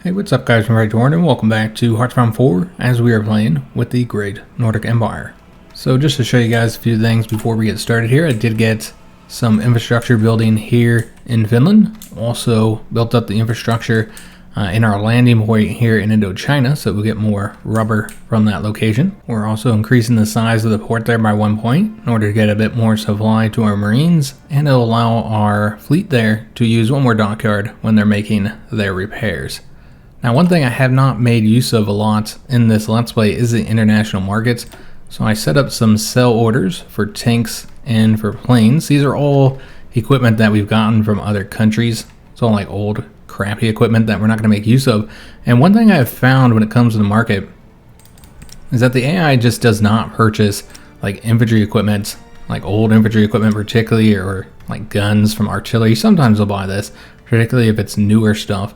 Hey, what's up guys, I'm Praetorian and welcome back to Hearthstone 4 as we are playing with the Great Nordic Empire. So just to show you guys a few things before we get started here, I did get some infrastructure building here in Finland. Also built up the infrastructure in our landing point here in Indochina, so we'll get more rubber from that location. We're also increasing the size of the port there by 1 point in order to get a bit more supply to our marines, and it'll allow our fleet there to use one more dockyard when they're making their repairs. Now, one thing I have not made use of a lot in this Let's Play is the international markets. So I set up some sell orders for tanks and for planes. These are all equipment that we've gotten from other countries. It's all like old, crappy equipment that we're not going to make use of. And one thing I've found when it comes to the market is that the AI just does not purchase like infantry equipment, like old infantry equipment particularly, or like guns from artillery. Sometimes they'll buy this, particularly if it's newer stuff.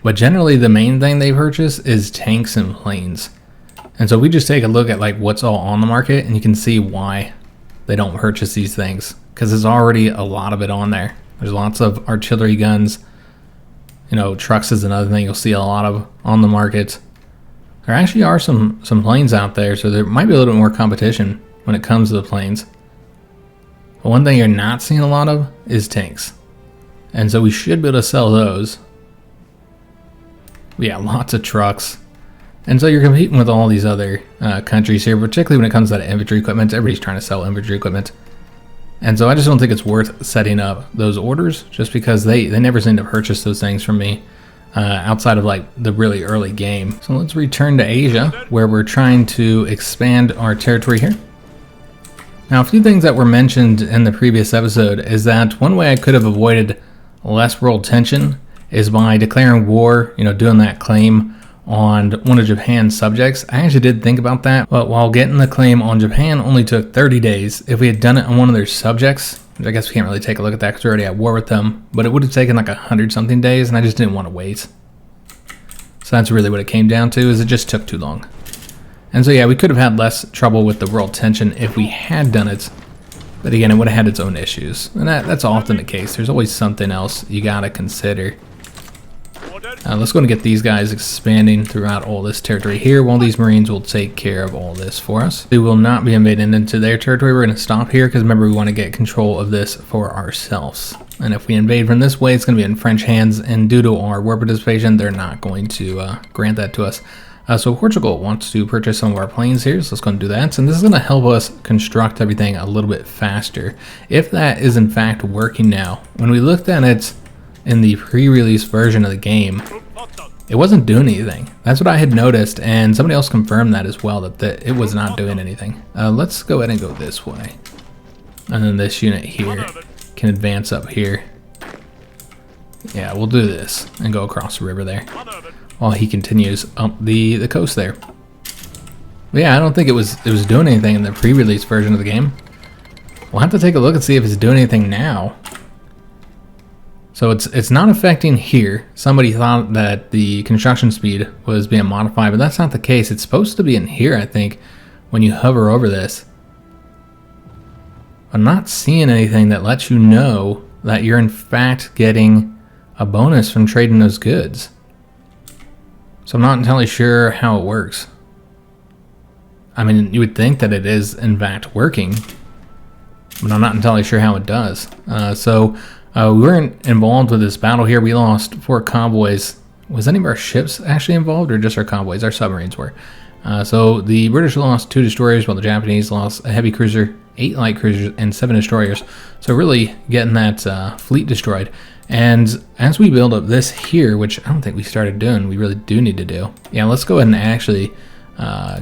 But generally the main thing they purchase is tanks and planes. And so we just take a look at like what's all on the market, and you can see why they don't purchase these things, because there's already a lot of it on there. There's lots of artillery guns, you know, trucks is another thing you'll see a lot of on the market. There actually are some planes out there, so there might be a little bit more competition when it comes to the planes. But one thing you're not seeing a lot of is tanks. And so we should be able to sell those. Yeah, lots of trucks. And so you're competing with all these other countries here, particularly when it comes to that infantry equipment. Everybody's trying to sell infantry equipment. And so I just don't think it's worth setting up those orders, just because they never seem to purchase those things from me outside of like the really early game. So let's return to Asia, where we're trying to expand our territory here. Now, a few things that were mentioned in the previous episode is that one way I could have avoided less world tension is by declaring war, you know, doing that claim on one of Japan's subjects. I actually did think about that, but while getting the claim on Japan only took 30 days, if we had done it on one of their subjects, I guess we can't really take a look at that because we're already at war with them, but it would have taken like 100-something days, and I just didn't want to wait. So that's really what it came down to, is it just took too long. And so yeah, we could have had less trouble with the world tension if we had done it. But again, it would have had its own issues. And that's often the case. There's always something else you gotta consider. Let's go and get these guys expanding throughout all this territory here, while these marines will take care of all this for us. We will not be invading into their territory. We're going to stop here because remember, we want to get control of this for ourselves. And if we invade from this way, it's going to be in French hands, and due to our war participation, they're not going to grant that to us. So Portugal wants to purchase some of our planes here, so let's go and do that. And this is going to help us construct everything a little bit faster, if that is in fact working now. When we looked at it in the pre-release version of the game, it wasn't doing anything. That's what I had noticed, and somebody else confirmed that as well, that it was not doing anything. Let's go ahead and go this way. And then this unit here can advance up here. Yeah, we'll do this and go across the river there while he continues up the coast there. But yeah, I don't think it was doing anything in the pre-release version of the game. We'll have to take a look and see if it's doing anything now. So it's not affecting here. Somebody thought that the construction speed was being modified, but that's not the case. It's supposed to be in here, I think, when you hover over this. I'm not seeing anything that lets you know that you're in fact getting a bonus from trading those goods. So I'm not entirely sure how it works. I mean, you would think that it is in fact working, but I'm not entirely sure how it does. We weren't involved with this battle here. We lost 4 convoys. Was any of our ships actually involved, or just our convoys? Our submarines were. So the British lost 2 destroyers, while the Japanese lost a heavy cruiser, 8 light cruisers, and 7 destroyers. So really getting that fleet destroyed. And as we build up this here, which I don't think we started doing, we really do need to do. Yeah, let's go ahead and actually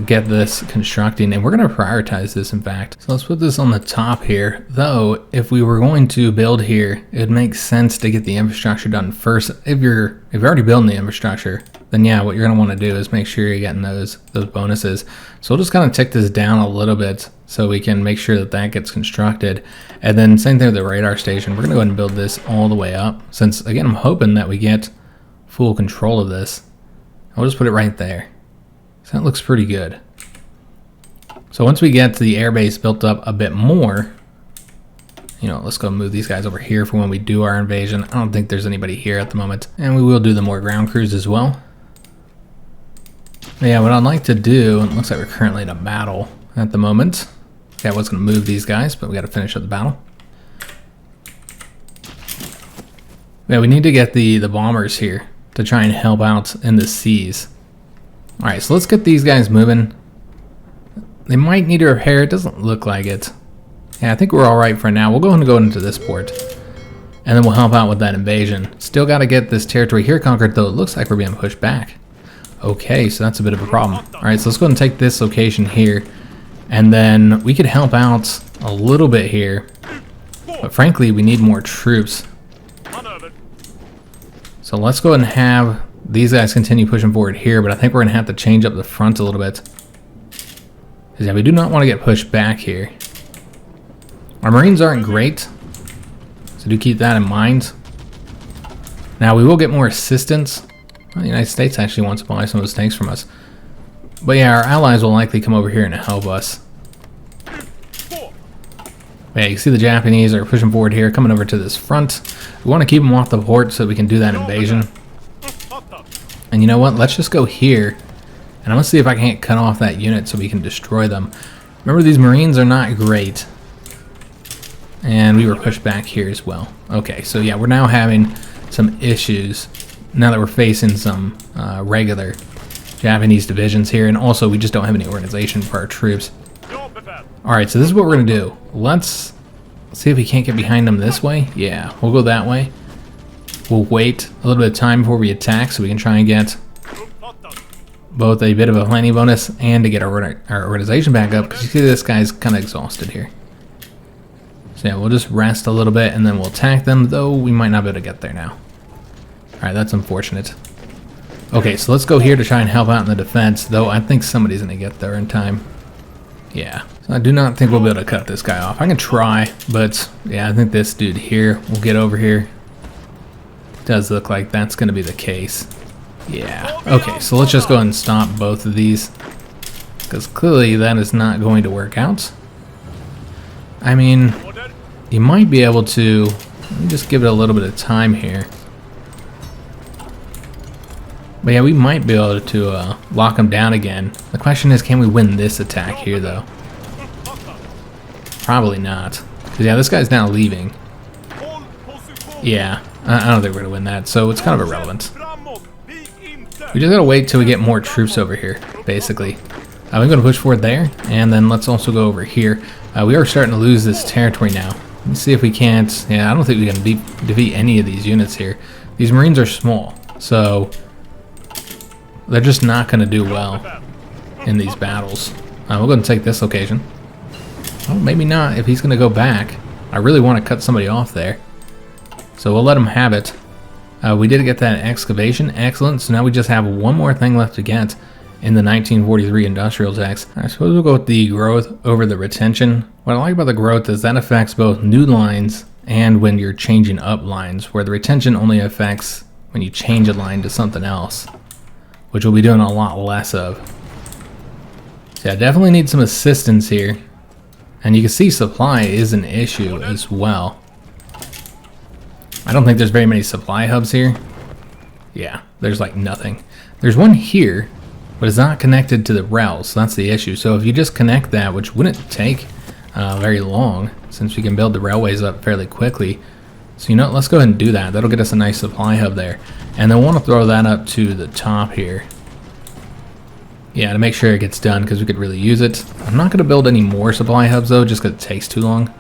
get this constructing, and we're going to prioritize this in fact. So let's put this on the top here, though if we were going to build here, it makes sense to get the infrastructure done first. If you're already building the infrastructure, then yeah, what you're going to want to do is make sure you're getting those bonuses. So we'll just kind of tick this down a little bit so we can make sure that that gets constructed. And then same thing with the radar station. We're going to go ahead and build this all the way up, since again I'm hoping that we get full control of this. I'll just put it right there. So that looks pretty good. So once we get the airbase built up a bit more, you know, let's go move these guys over here for when we do our invasion. I don't think there's anybody here at the moment. And we will do the more ground crews as well. But yeah, what I'd like to do, it looks like we're currently in a battle at the moment. Okay, I was going to move these guys, but we got to finish up the battle. Yeah, we need to get the bombers here to try and help out in the seas. Alright, so let's get these guys moving. They might need a repair. It doesn't look like it. Yeah, I think we're alright for now. We'll go ahead and go into this port. And then we'll help out with that invasion. Still got to get this territory here conquered, though it looks like we're being pushed back. Okay, so that's a bit of a problem. Alright, so let's go ahead and take this location here. And then we could help out a little bit here. But frankly, we need more troops. So let's go ahead and have these guys continue pushing forward here, but I think we're going to have to change up the front a little bit. Because yeah, we do not want to get pushed back here. Our Marines aren't great, so do keep that in mind. Now we will get more assistance. Well, the United States actually wants to buy some of those tanks from us. But yeah, our allies will likely come over here and help us. Yeah, you can see the Japanese are pushing forward here, coming over to this front. We want to keep them off the port so we can do that invasion. And you know what? Let's just go here. And I'm going to see if I can't cut off that unit so we can destroy them. Remember, these Marines are not great. And we were pushed back here as well. Okay, so yeah, we're now having some issues now that we're facing some regular Japanese divisions here. And also, we just don't have any organization for our troops. Alright, so this is what we're going to do. Let's see if we can't get behind them this way. Yeah, we'll go that way. We'll wait a little bit of time before we attack so we can try and get both a bit of a planning bonus and to get our organization back up, because you see this guy's kind of exhausted here. So yeah, we'll just rest a little bit and then we'll attack them, though we might not be able to get there now. Alright, that's unfortunate. Okay, so let's go here to try and help out in the defense, though I think somebody's going to get there in time. Yeah, so I do not think we'll be able to cut this guy off. I can try, but yeah, I think this dude here will get over here. Does look like that's going to be the case. Yeah, okay, so let's just go ahead and stop both of these, because clearly that is not going to work out. I mean, you might be able to, let me just give it a little bit of time here. But yeah, we might be able to lock them down again. The question is, can we win this attack here, though? Probably not. Because yeah, this guy's now leaving. Yeah, I don't think we're going to win that, so it's kind of irrelevant. We just got to wait till we get more troops over here, basically. I'm going to push forward there, and then let's also go over here. We are starting to lose this territory now. Let's see if we can't... Yeah, I don't think we can defeat any of these units here. These Marines are small, so... they're just not going to do well in these battles. We're going to take this location. Oh, maybe not if he's going to go back. I really want to cut somebody off there. So we'll let him have it. We did get that excavation. Excellent. So now we just have one more thing left to get in the 1943 industrial tax. I suppose we'll go with the growth over the retention. What I like about the growth is that affects both new lines and when you're changing up lines, where the retention only affects when you change a line to something else, which we'll be doing a lot less of. So yeah, definitely need some assistance here. And you can see supply is an issue as well. I don't think there's very many supply hubs here. Yeah, there's like nothing. There's one here, but it's not connected to the rails, so that's the issue. So if you just connect that, which wouldn't take very long, since we can build the railways up fairly quickly. So you know what, let's go ahead and do that. That'll get us a nice supply hub there. And then we'll want to throw that up to the top here. Yeah, to make sure it gets done, because we could really use it. I'm not going to build any more supply hubs, though, just because it takes too long.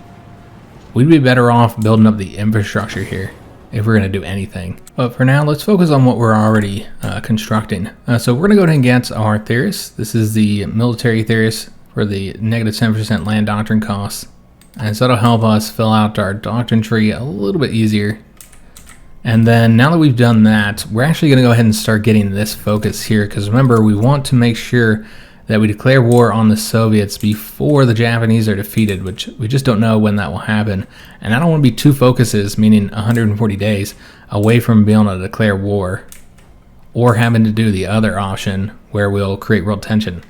We'd be better off building up the infrastructure here if we're going to do anything. But for now, let's focus on what we're already constructing. So we're going to go ahead and get our theorists. This is the military theorist for the negative 10% land doctrine costs. And so that'll help us fill out our doctrine tree a little bit easier. And then now that we've done that, we're actually going to go ahead and start getting this focus here, because remember, we want to make sure that we declare war on the Soviets before the Japanese are defeated, which we just don't know when that will happen. And I don't want to be two focuses, meaning 140 days, away from being able to declare war, or having to do the other option where we'll create world tension.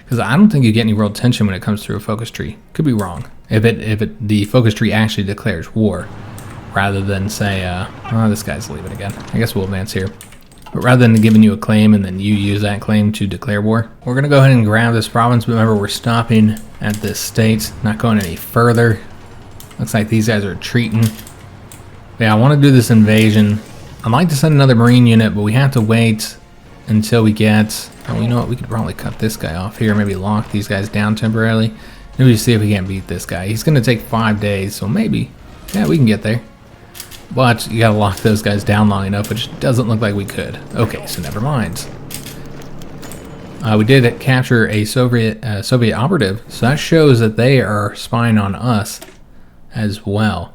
Because I don't think you get any world tension when it comes through a focus tree. Could be wrong. If the focus tree actually declares war, rather than say, oh, this guy's leaving again. I guess we'll advance here. But rather than giving you a claim and then you use that claim to declare war, we're going to go ahead and grab this province. But remember, we're stopping at this state, not going any further. Looks like these guys are retreating. Yeah, I want to do this invasion. I'd like to send another marine unit, but we have to wait until we get... Oh, you know what? We could probably cut this guy off here. Maybe lock these guys down temporarily. Maybe see if we can't beat this guy. He's going to take 5 days, so maybe... Yeah, we can get there. But you gotta lock those guys down long enough, which doesn't look like we could. Okay, so never mind. We did capture a Soviet operative, so that shows that they are spying on us as well.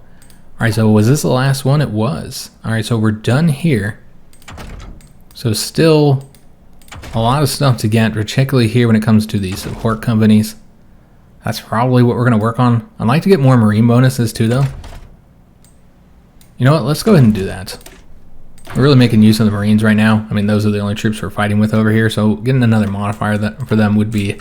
Alright, so was this the last one? It was. Alright, so we're done here. So still a lot of stuff to get, particularly here when it comes to the support companies. That's probably what we're going to work on. I'd like to get more marine bonuses too, though. You know what? Let's go ahead and do that. We're really making use of the Marines right now. I mean, those are the only troops we're fighting with over here, so getting another modifier for them would be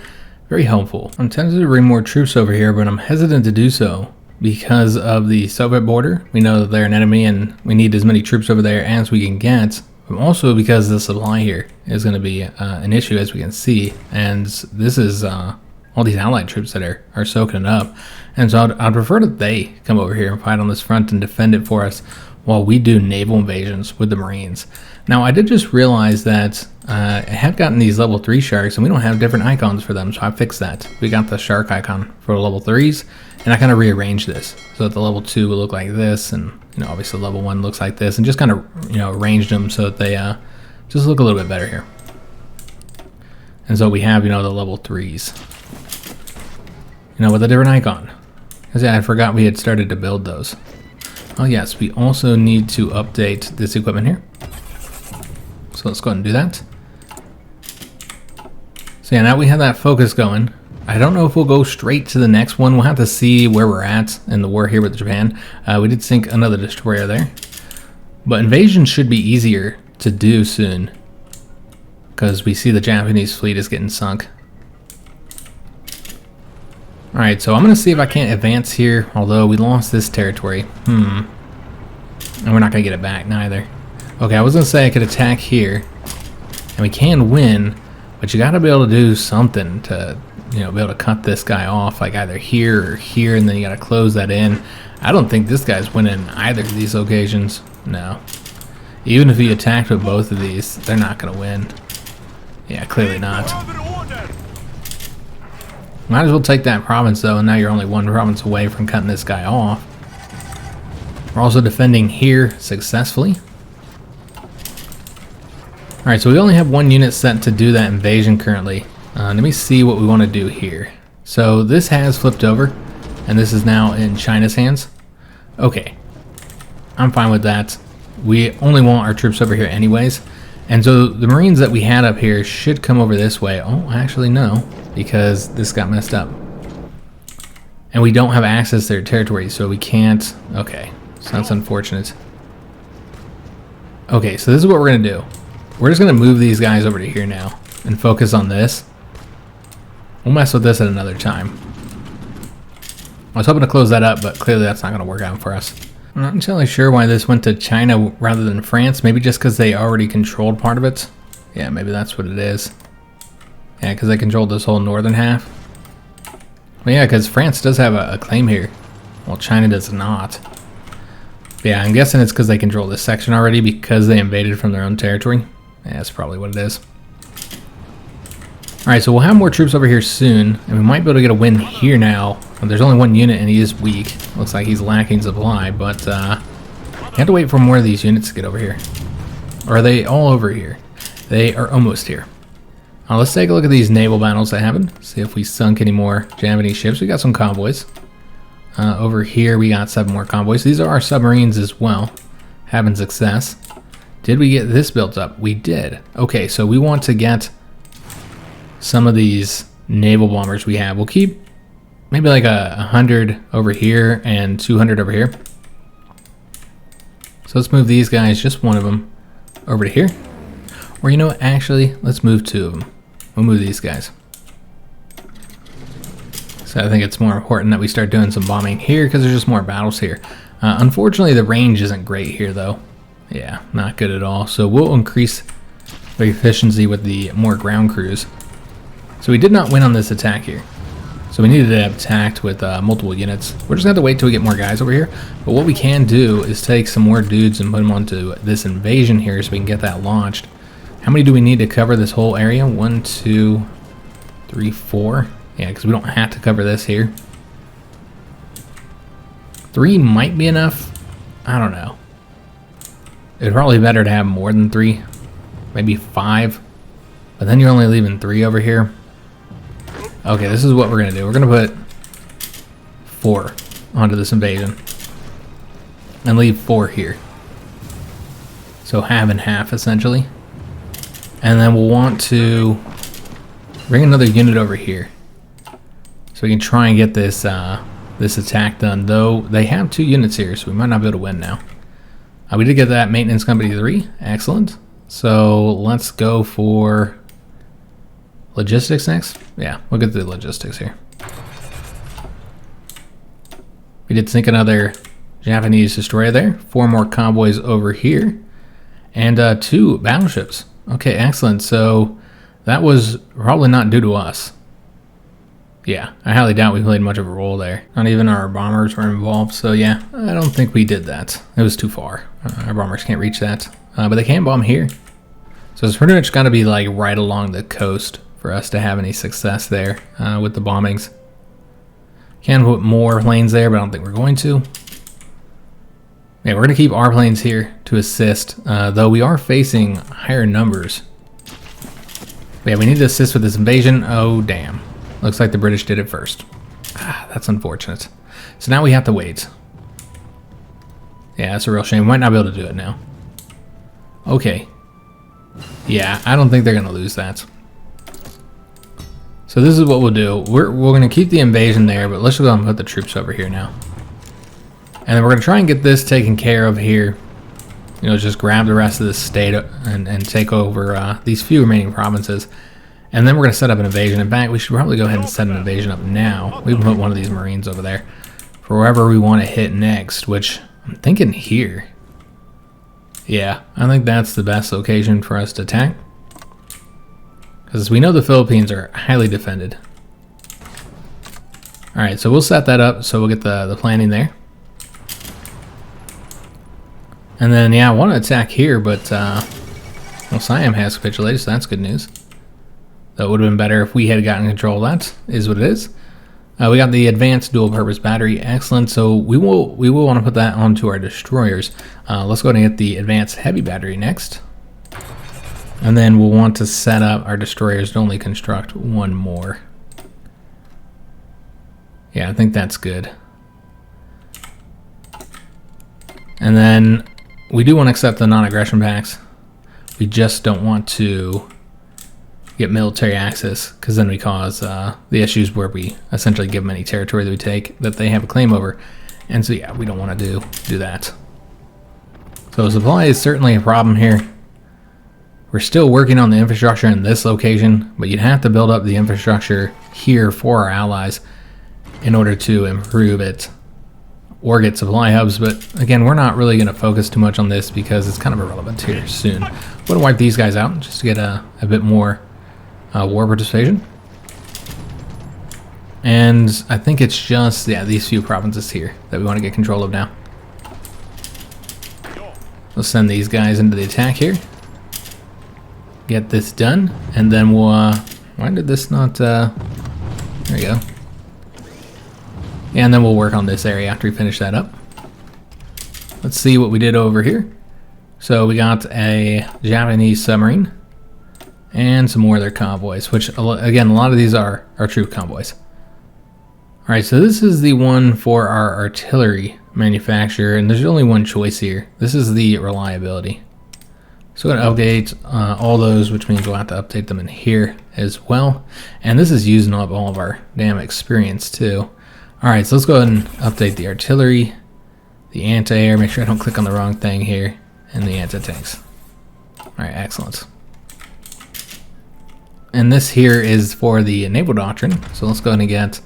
very helpful. I'm tempted to bring more troops over here, but I'm hesitant to do so because of the Soviet border. We know that they're an enemy, and we need as many troops over there as we can get. But also because the supply here is going to be an issue, as we can see. And this is all these allied troops that are soaking it up. And so I'd prefer that they come over here and fight on this front and defend it for us while we do naval invasions with the Marines. Now, I did just realize that I have gotten these level 3 sharks, and we don't have different icons for them, so I fixed that. We got the shark icon for level 3s, and I kind of rearranged this so that the level 2 will look like this, and obviously level 1 looks like this, and just kind of arranged them so that they just look a little bit better here. And so we have the level 3s, with a different icon. Because I forgot we had started to build those. Oh yes, we also need to update this equipment here. So let's go ahead and do that. So yeah, now we have that focus going. I don't know if we'll go straight to the next one. We'll have to see where we're at in the war here with Japan. We did sink another destroyer there. But invasion should be easier to do soon, because we see the Japanese fleet is getting sunk. Alright, so I'm going to see if I can't advance here, although we lost this territory. And we're not going to get it back, neither. Okay, I was going to say I could attack here, and we can win, but you got to be able to do something to, be able to cut this guy off, like either here or here, and then you got to close that in. I don't think this guy's winning either of these locations. No. Even if he attacked with both of these, they're not going to win. Yeah, clearly not. Might as well take that province, though, and now you're only one province away from cutting this guy off. We're also defending here successfully. Alright, so we only have one unit set to do that invasion currently. Let me see what we want to do here. So this has flipped over, and this is now in China's hands. Okay, I'm fine with that. We only want our troops over here anyways. And so the Marines that we had up here should come over this way. Oh, actually no, because this got messed up. And we don't have access to their territory, so we can't... Okay, so that's unfortunate. Okay, so this is what we're going to do. We're just going to move these guys over to here now and focus on this. We'll mess with this at another time. I was hoping to close that up, but clearly that's not going to work out for us. I'm not entirely sure why this went to China rather than France. Maybe just because they already controlled part of it. Yeah, maybe that's what it is. Yeah, because they controlled this whole northern half. Well, yeah, because France does have a claim here, while China does not. But yeah, I'm guessing it's because they control this section already because they invaded from their own territory. Yeah, that's probably what it is. Alright, so we'll have more troops over here soon, and we might be able to get a win here now. There's only one unit, and he is weak. Looks like he's lacking supply, but you have to wait for more of these units to get over here. Or are they all over here? They are almost here. Let's take a look at these naval battles that happened. See if we sunk any more Japanese ships. We got some convoys. Over here, we got 7 more convoys. These are our submarines as well. Having success. Did we get this built up? We did. Okay, so we want to get some of these naval bombers we have. We'll keep maybe like 100 over here and 200 over here. So let's move these guys, just one of them, over to here. Or you know what, actually, let's move 2 of them. We'll move these guys. So I think it's more important that we start doing some bombing here because there's just more battles here. Unfortunately, the range isn't great here, though. Yeah, not good at all. So we'll increase the efficiency with the more ground crews. So we did not win on this attack here. So we needed to have attacked with multiple units. We're just going to have to wait till we get more guys over here. But what we can do is take some more dudes and put them onto this invasion here so we can get that launched. How many do we need to cover this whole area? 1, 2, 3, 4. Yeah, because we don't have to cover this here. 3 might be enough. I don't know. It'd probably be better to have more than 3. Maybe 5. But then you're only leaving 3 over here. Okay, this is what we're going to do. We're going to put 4 onto this invasion. And leave 4 here. So half and half, essentially. And then we'll want to bring another unit over here. So we can try and get this this attack done. Though they have 2 units here, so we might not be able to win now. We did get that maintenance company 3. Excellent. So let's go for logistics next. Yeah, we'll get the logistics here. We did sink another Japanese destroyer there. 4 more convoys over here. And 2 battleships. Okay, excellent. So that was probably not due to us. Yeah, I highly doubt we played much of a role there. Not even our bombers were involved. So yeah, I don't think we did that. It was too far. Our bombers can't reach that. But they can bomb here. So it's pretty much got to be like right along the coast for us to have any success there with the bombings. Can put more planes there, but I don't think we're going to. Yeah, we're going to keep our planes here to assist, though we are facing higher numbers. But yeah, we need to assist with this invasion. Oh, damn. Looks like the British did it first. Ah, that's unfortunate. So now we have to wait. Yeah, that's a real shame. We might not be able to do it now. Okay. Yeah, I don't think they're going to lose that. So this is what we'll do. We're going to keep the invasion there, but let's just go and put the troops over here now. And then we're going to try and get this taken care of here. You know, just grab the rest of this state and take over these few remaining provinces. And then we're going to set up an invasion. In fact, we should probably go ahead and set an invasion up now. We can put one of these Marines over there for wherever we want to hit next, which I'm thinking here. Yeah, I think that's the best location for us to attack. Because we know the Philippines are highly defended. Alright, so we'll set that up so we'll get the planning there. And then, yeah, I want to attack here, but well, Siam has capitulated, so that's good news. That would have been better if we had gotten control of that, is what it is. We got the advanced dual-purpose battery, excellent. So we will want to put that onto our destroyers. Let's go ahead and get the advanced heavy battery next. And then we'll want to set up our destroyers to only construct 1 more. Yeah, I think that's good. And then we do want to accept the non-aggression pacts. We just don't want to get military access, because then we cause the issues where we essentially give them any territory that we take that they have a claim over. And so yeah, we don't want to do that. So supply is certainly a problem here. We're still working on the infrastructure in this location, but you'd have to build up the infrastructure here for our allies in order to improve it or get supply hubs. But again, we're not really going to focus too much on this because it's kind of irrelevant here soon. I'm going to wipe these guys out just to get a bit more war participation. And I think it's just, yeah, these few provinces here that we want to get control of now. We'll send these guys into the attack here. Get this done, and then we'll, why did this not, there we go. And then we'll work on this area after we finish that up. Let's see what we did over here. So we got a Japanese submarine and some more of their convoys, which again, a lot of these are troop convoys. All right, so this is the one for our artillery manufacturer, and there's only one choice here. This is the reliability. So we're going to update all those, which means we'll have to update them in here as well. And this is using up all of our damn experience too. All right, so let's go ahead and update the artillery, the anti-air, make sure I don't click on the wrong thing here, and the anti-tanks. All right, excellent. And this here is for the naval doctrine. So let's go ahead and get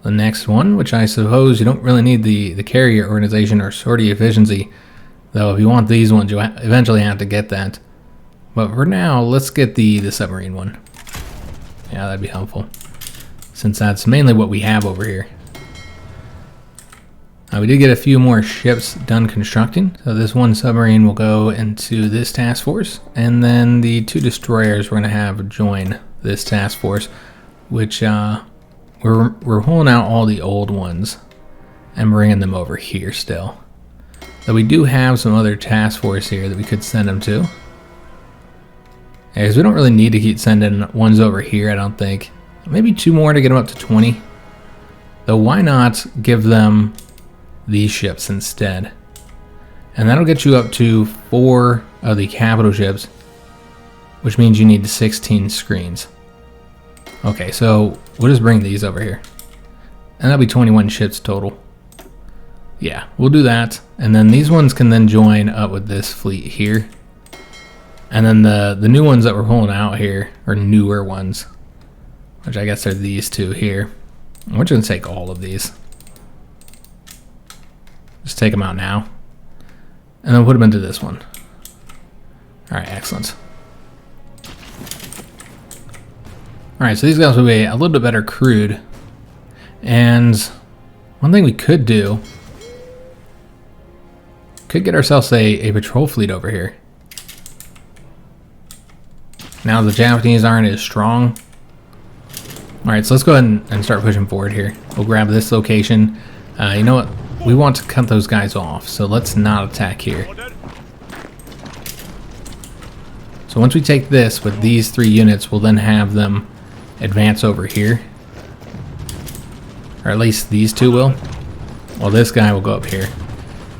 the next one, which I suppose you don't really need the carrier organization or sortie efficiency. Though if you want these ones, you eventually have to get that. But for now, let's get the submarine one. Yeah, that'd be helpful, since that's mainly what we have over here. We did get a few more ships done constructing. So this one submarine will go into this task force, and then the 2 destroyers we're going to have join this task force, which we're pulling out all the old ones and bringing them over here still. So we do have some other task force here that we could send them to. Because we don't really need to keep sending ones over here, I don't think. Maybe 2 more to get them up to 20. Though why not give them these ships instead? And that'll get you up to 4 of the capital ships, which means you need 16 screens. Okay, so we'll just bring these over here. And that'll be 21 ships total. Yeah, we'll do that. And then these ones can then join up with this fleet here. And then the new ones that we're pulling out here are newer ones, which I guess are these 2 here. We're just going to take all of these. Just take them out now. And then put them into this one. Alright, excellent. Alright, so these guys will be a little bit better crewed. And one thing we could do, could get ourselves a patrol fleet over here. Now the Japanese aren't as strong. Alright, so let's go ahead and start pushing forward here. We'll grab this location. You know what? We want to cut those guys off, so let's not attack here. So once we take this with these 3 units, we'll then have them advance over here. Or at least these 2 will. Well, this guy will go up here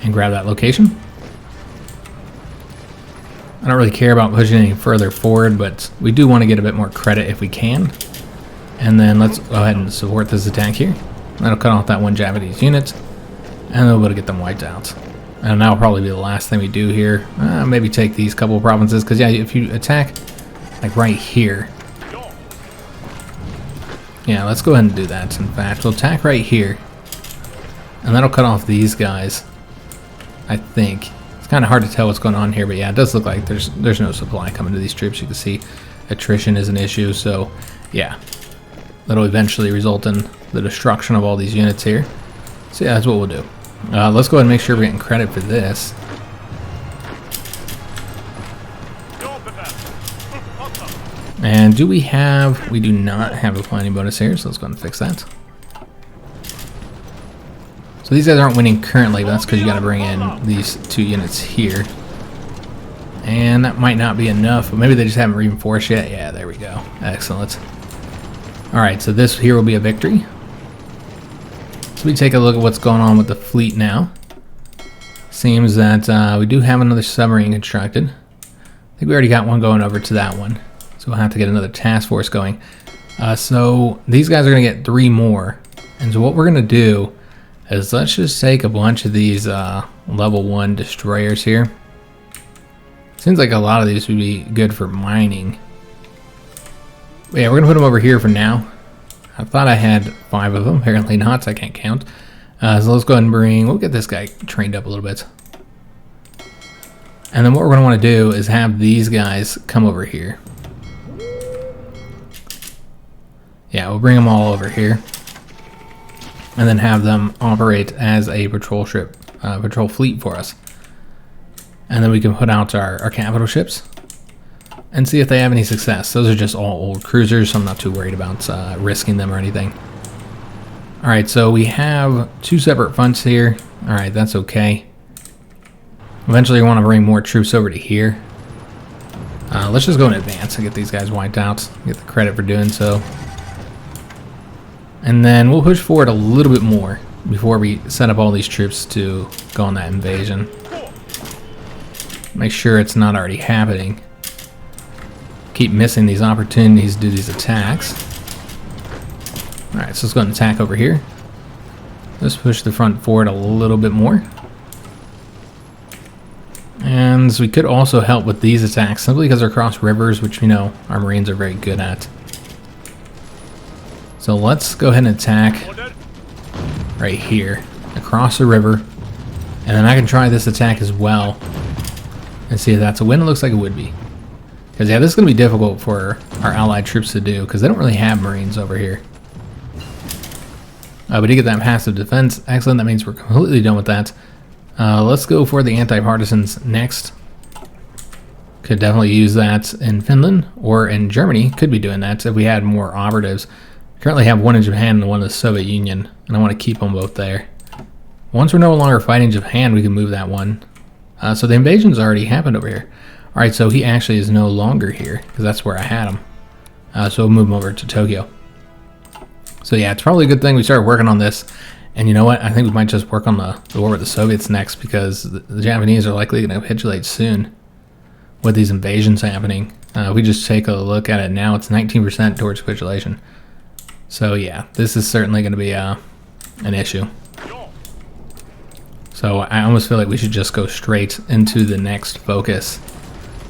and grab that location. I don't really care about pushing any further forward, but we do want to get a bit more credit if we can. And then let's go ahead and support this attack here. That'll cut off that 1 Japanese unit, and then we'll be able to get them wiped out. And that'll probably be the last thing we do here. Maybe take these couple of provinces, because yeah, if you attack like right here. Yeah, let's go ahead and do that. In fact, we'll attack right here, and that'll cut off these guys, I think. It's kind of hard to tell what's going on here, but yeah, it does look like there's no supply coming to these troops. You can see attrition is an issue, so yeah, that'll eventually result in the destruction of all these units here. So yeah, that's what we'll do. Let's go ahead and make sure we're getting credit for this. And do we have... We do not have a planning bonus here, so let's go ahead and fix that. So these guys aren't winning currently, but that's because you got to bring in these 2 units here. And that might not be enough, but maybe they just haven't reinforced yet. Yeah, there we go. Excellent. Alright, so this here will be a victory. So we take a look at what's going on with the fleet now. Seems that we do have another submarine constructed. I think we already got one going over to that one. So we'll have to get another task force going. So these guys are going to get 3 more. And so what we're going to do is let's just take a bunch of these level 1 destroyers here. Seems like a lot of these would be good for mining. But yeah, we're going to put them over here for now. I thought I had 5 of them. Apparently not, so I can't count. So let's go ahead and we'll get this guy trained up a little bit. And then what we're going to want to do is have these guys come over here. Yeah, we'll bring them all over here. And then have them operate as a patrol ship, patrol fleet for us. And then we can put out our capital ships and see if they have any success. Those are just all old cruisers, so I'm not too worried about risking them or anything. Alright, so we have 2 separate fronts here. Alright, that's okay. Eventually we want to bring more troops over to here. Let's just go in advance and get these guys wiped out. Get the credit for doing so. And then we'll push forward a little bit more before we set up all these troops to go on that invasion. Make sure it's not already happening. Keep missing these opportunities to do these attacks. Alright, so let's go and attack over here. Let's push the front forward a little bit more. And we could also help with these attacks simply because they're across rivers, which we know our Marines are very good at. So let's go ahead and attack right here, across the river. And then I can try this attack as well and see if that's a win. It looks like it would be. Because, yeah, this is going to be difficult for our allied troops to do because they don't really have Marines over here. We did get that passive defense. Excellent. That means we're completely done with that. Let's go for the anti-partisans next. Could definitely use that in Finland or in Germany. Could be doing that if we had more operatives. Currently have one in Japan and one in the Soviet Union, and I want to keep them both there. Once we're no longer fighting Japan, we can move that one. So the invasion's already happened over here. Alright, so he actually is no longer here, because that's where I had him. So we'll move him over to Tokyo. So yeah, it's probably a good thing we started working on this. And you know what? I think we might just work on the war with the Soviets next, because the Japanese are likely going to capitulate soon with these invasions happening. We just take a look at it now. It's 19% towards capitulation. So yeah, this is certainly going to be an issue. So I almost feel like we should just go straight into the next focus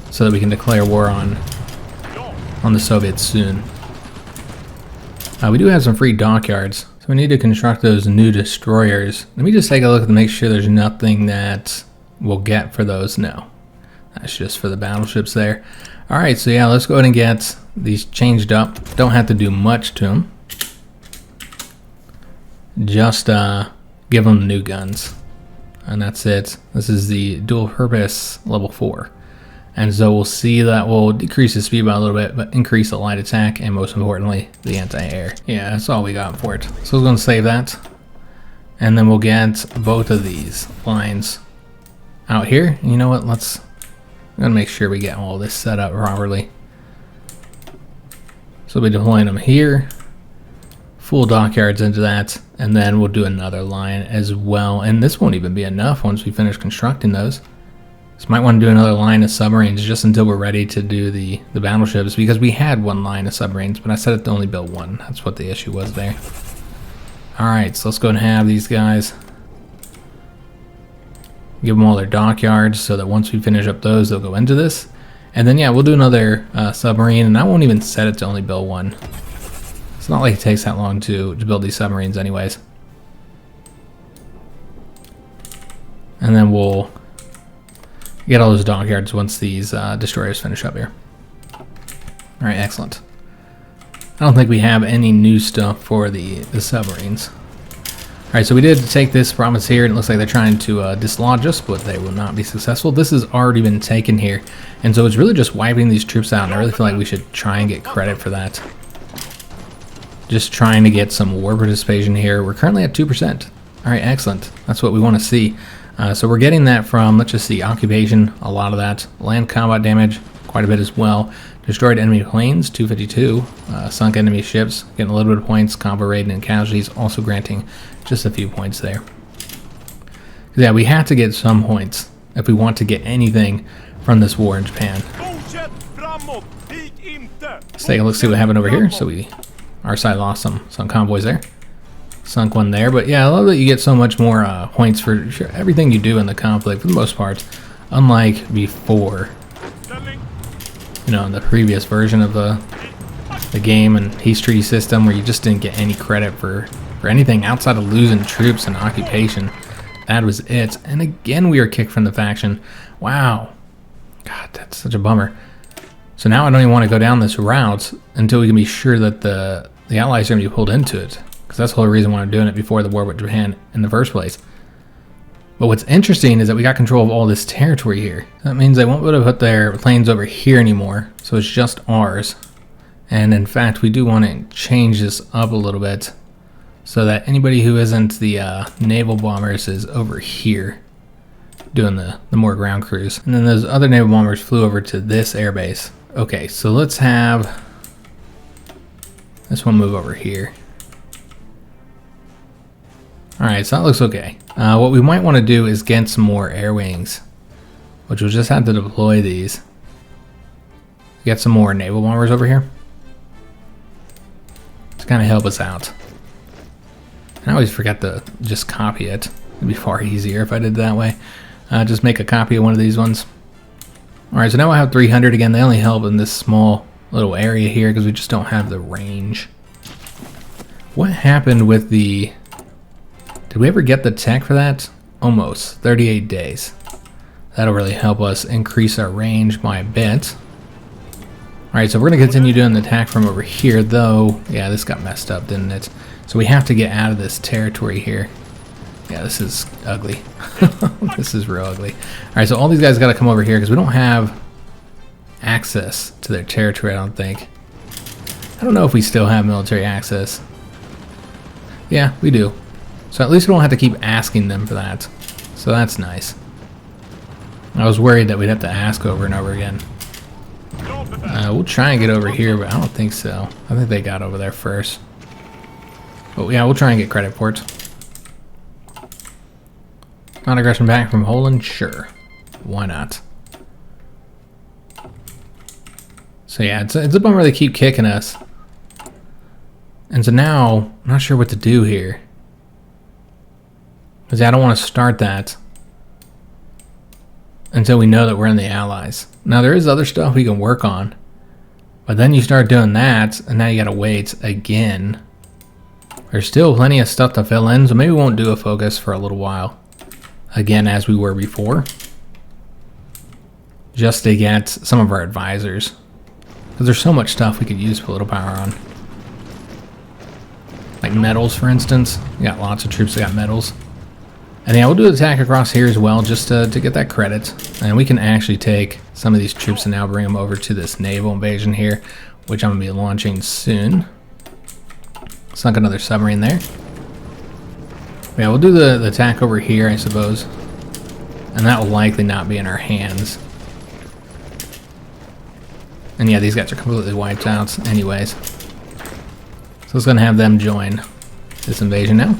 so that we can declare war on the Soviets soon. We do have some free dockyards, so we need to construct those new destroyers. Let me just take a look to make sure there's nothing that we'll get for those. No, that's just for the battleships there. Alright, so yeah, let's go ahead and get these changed up. Don't have to do much to them. Just give them new guns. And that's it. This is the dual purpose level 4. And so we'll see that will decrease the speed by a little bit, but increase the light attack, and most importantly, the anti-air. Yeah, that's all we got for it. So we're going to save that. And then we'll get both of these lines out here. And you know what? I'm going to make sure we get all this set up properly. So we'll be deploying them here. Full dockyards into that, and then we'll do another line as well. And this won't even be enough once we finish constructing those. So might want to do another line of submarines just until we're ready to do the battleships, because we had one line of submarines, but I said it to only build one. That's what the issue was there. Alright, so let's go and have these guys. Give them all their dockyards so that once we finish up those, they'll go into this. And then yeah, we'll do another submarine, and I won't even set it to only build one. It's not like it takes that long to build these submarines anyways. And then we'll get all those dockyards once these destroyers finish up here. Alright, excellent. I don't think we have any new stuff for the submarines. Alright, so we did take this province here, and it looks like they're trying to dislodge us, but they will not be successful. This has already been taken here, and so it's really just wiping these troops out, and I really feel like we should try and get credit for that. Just trying to get some war participation here. We're currently at 2%. Alright, excellent. That's what we want to see. So we're getting that from, let's just see, occupation, a lot of that. Land combat damage, quite a bit as well. Destroyed enemy planes, 252. Sunk enemy ships, getting a little bit of points. Combo rating and casualties, also granting just a few points there. Yeah, we have to get some points if we want to get anything from this war in Japan. Let's take a look, see what happened over here. So our side lost some convoys there. Sunk one there, but yeah, I love that you get so much more points for everything you do in the conflict for the most part, unlike before. You know, in the previous version of the game and peace treaty system, where you just didn't get any credit for anything outside of losing troops and occupation. That was it. And again, we were kicked from the faction. Wow. God, that's such a bummer. So now I don't even want to go down this route until we can be sure that the Allies are going to be pulled into it. Because that's the whole reason why I'm doing it before the war with Japan in the first place. But what's interesting is that we got control of all this territory here. That means they won't be able to put their planes over here anymore. So it's just ours. And in fact, we do want to change this up a little bit so that anybody who isn't the naval bombers is over here doing the more ground crews. And then those other naval bombers flew over to this airbase. Okay, so let's have this one move over here. Alright, so that looks okay. What we might want to do is get some more air wings, which we'll just have to deploy these. Get some more naval bombers over here to kind of help us out. And I always forget to just copy it. It'd be far easier if I did it that way. Just make a copy of one of these ones. Alright, so now I have 300 again. They only help in this small little area here because we just don't have the range. What happened with the Did we ever get the tech for that? Almost. 38 days. That'll really help us increase our range by a bit. Alright, so we're going to continue doing the attack from over here, though. Yeah, this got messed up, didn't it? So we have to get out of this territory here. Yeah, this is ugly. This is real ugly. Alright, so all these guys got to come over here because we don't have access to their territory, I don't think. I don't know if we still have military access. Yeah, we do. So at least we don't have to keep asking them for that. So that's nice. I was worried that we'd have to ask over and over again. We'll try and get over here, but I don't think so. I think they got over there first. But yeah, we'll try and get credit for it. Non-aggression back from Holland? Sure. Why not? So yeah, it's a bummer they keep kicking us. And so now, I'm not sure what to do here. Because I don't want to start that until we know that we're in the Allies. Now there is other stuff we can work on. But then you start doing that, and now you gotta wait again. There's still plenty of stuff to fill in, so maybe we won't do a focus for a little while. Again, as we were before. Just to get some of our advisors. Because there's so much stuff we could use political power on. Like metals, for instance. We got lots of troops that got metals. And yeah, we'll do the attack across here as well, just to get that credit. And we can actually take some of these troops and now bring them over to this naval invasion here, which I'm going to be launching soon. Sunk another submarine there. Yeah, we'll do the attack over here, I suppose. And that will likely not be in our hands. And yeah, these guys are completely wiped out anyways. So it's going to have them join this invasion now.